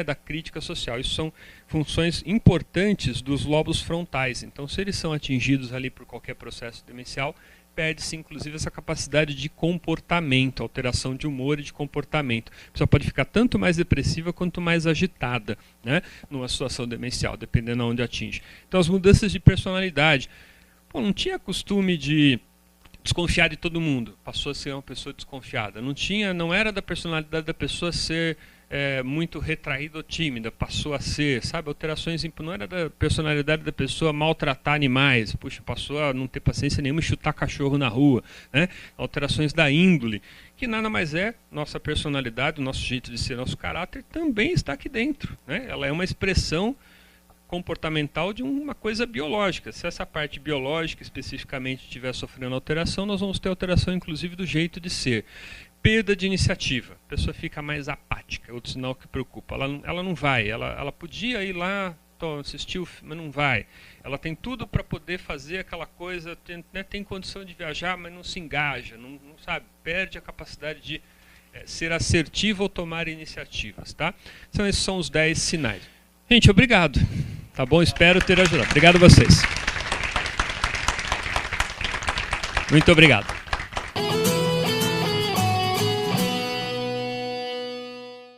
da crítica social. Isso são funções importantes dos lobos frontais. Então, se eles são atingidos ali por qualquer processo demencial, perde-se inclusive essa capacidade de comportamento, alteração de humor e de comportamento. A pessoa pode ficar tanto mais depressiva quanto mais agitada, né, numa situação demencial, dependendo de onde atinge. Então, as mudanças de personalidade. Pô, não tinha costume de desconfiar de todo mundo, passou a ser uma pessoa desconfiada. Não era da personalidade da pessoa ser muito retraída ou tímida, passou a ser, sabe, alterações, não era da personalidade da pessoa maltratar animais, puxa, passou a não ter paciência nenhuma e chutar cachorro na rua, né? Alterações da índole, que nada mais é, nossa personalidade, o nosso jeito de ser, nosso caráter também está aqui dentro, né? Ela é uma expressão comportamental de uma coisa biológica. Se essa parte biológica especificamente estiver sofrendo alteração, nós vamos ter alteração inclusive do jeito de ser. Perda de iniciativa, a pessoa fica mais apática, outro sinal que preocupa. Ela não vai, ela podia ir lá, assistir o filme, mas não vai. Ela tem tudo para poder fazer aquela coisa, tem condição de viajar, mas não se engaja, não sabe, perde a capacidade de ser assertiva ou tomar iniciativas. Tá? Então esses são os 10 sinais. Gente, obrigado. Tá bom? Espero ter ajudado. Obrigado a vocês. Muito obrigado.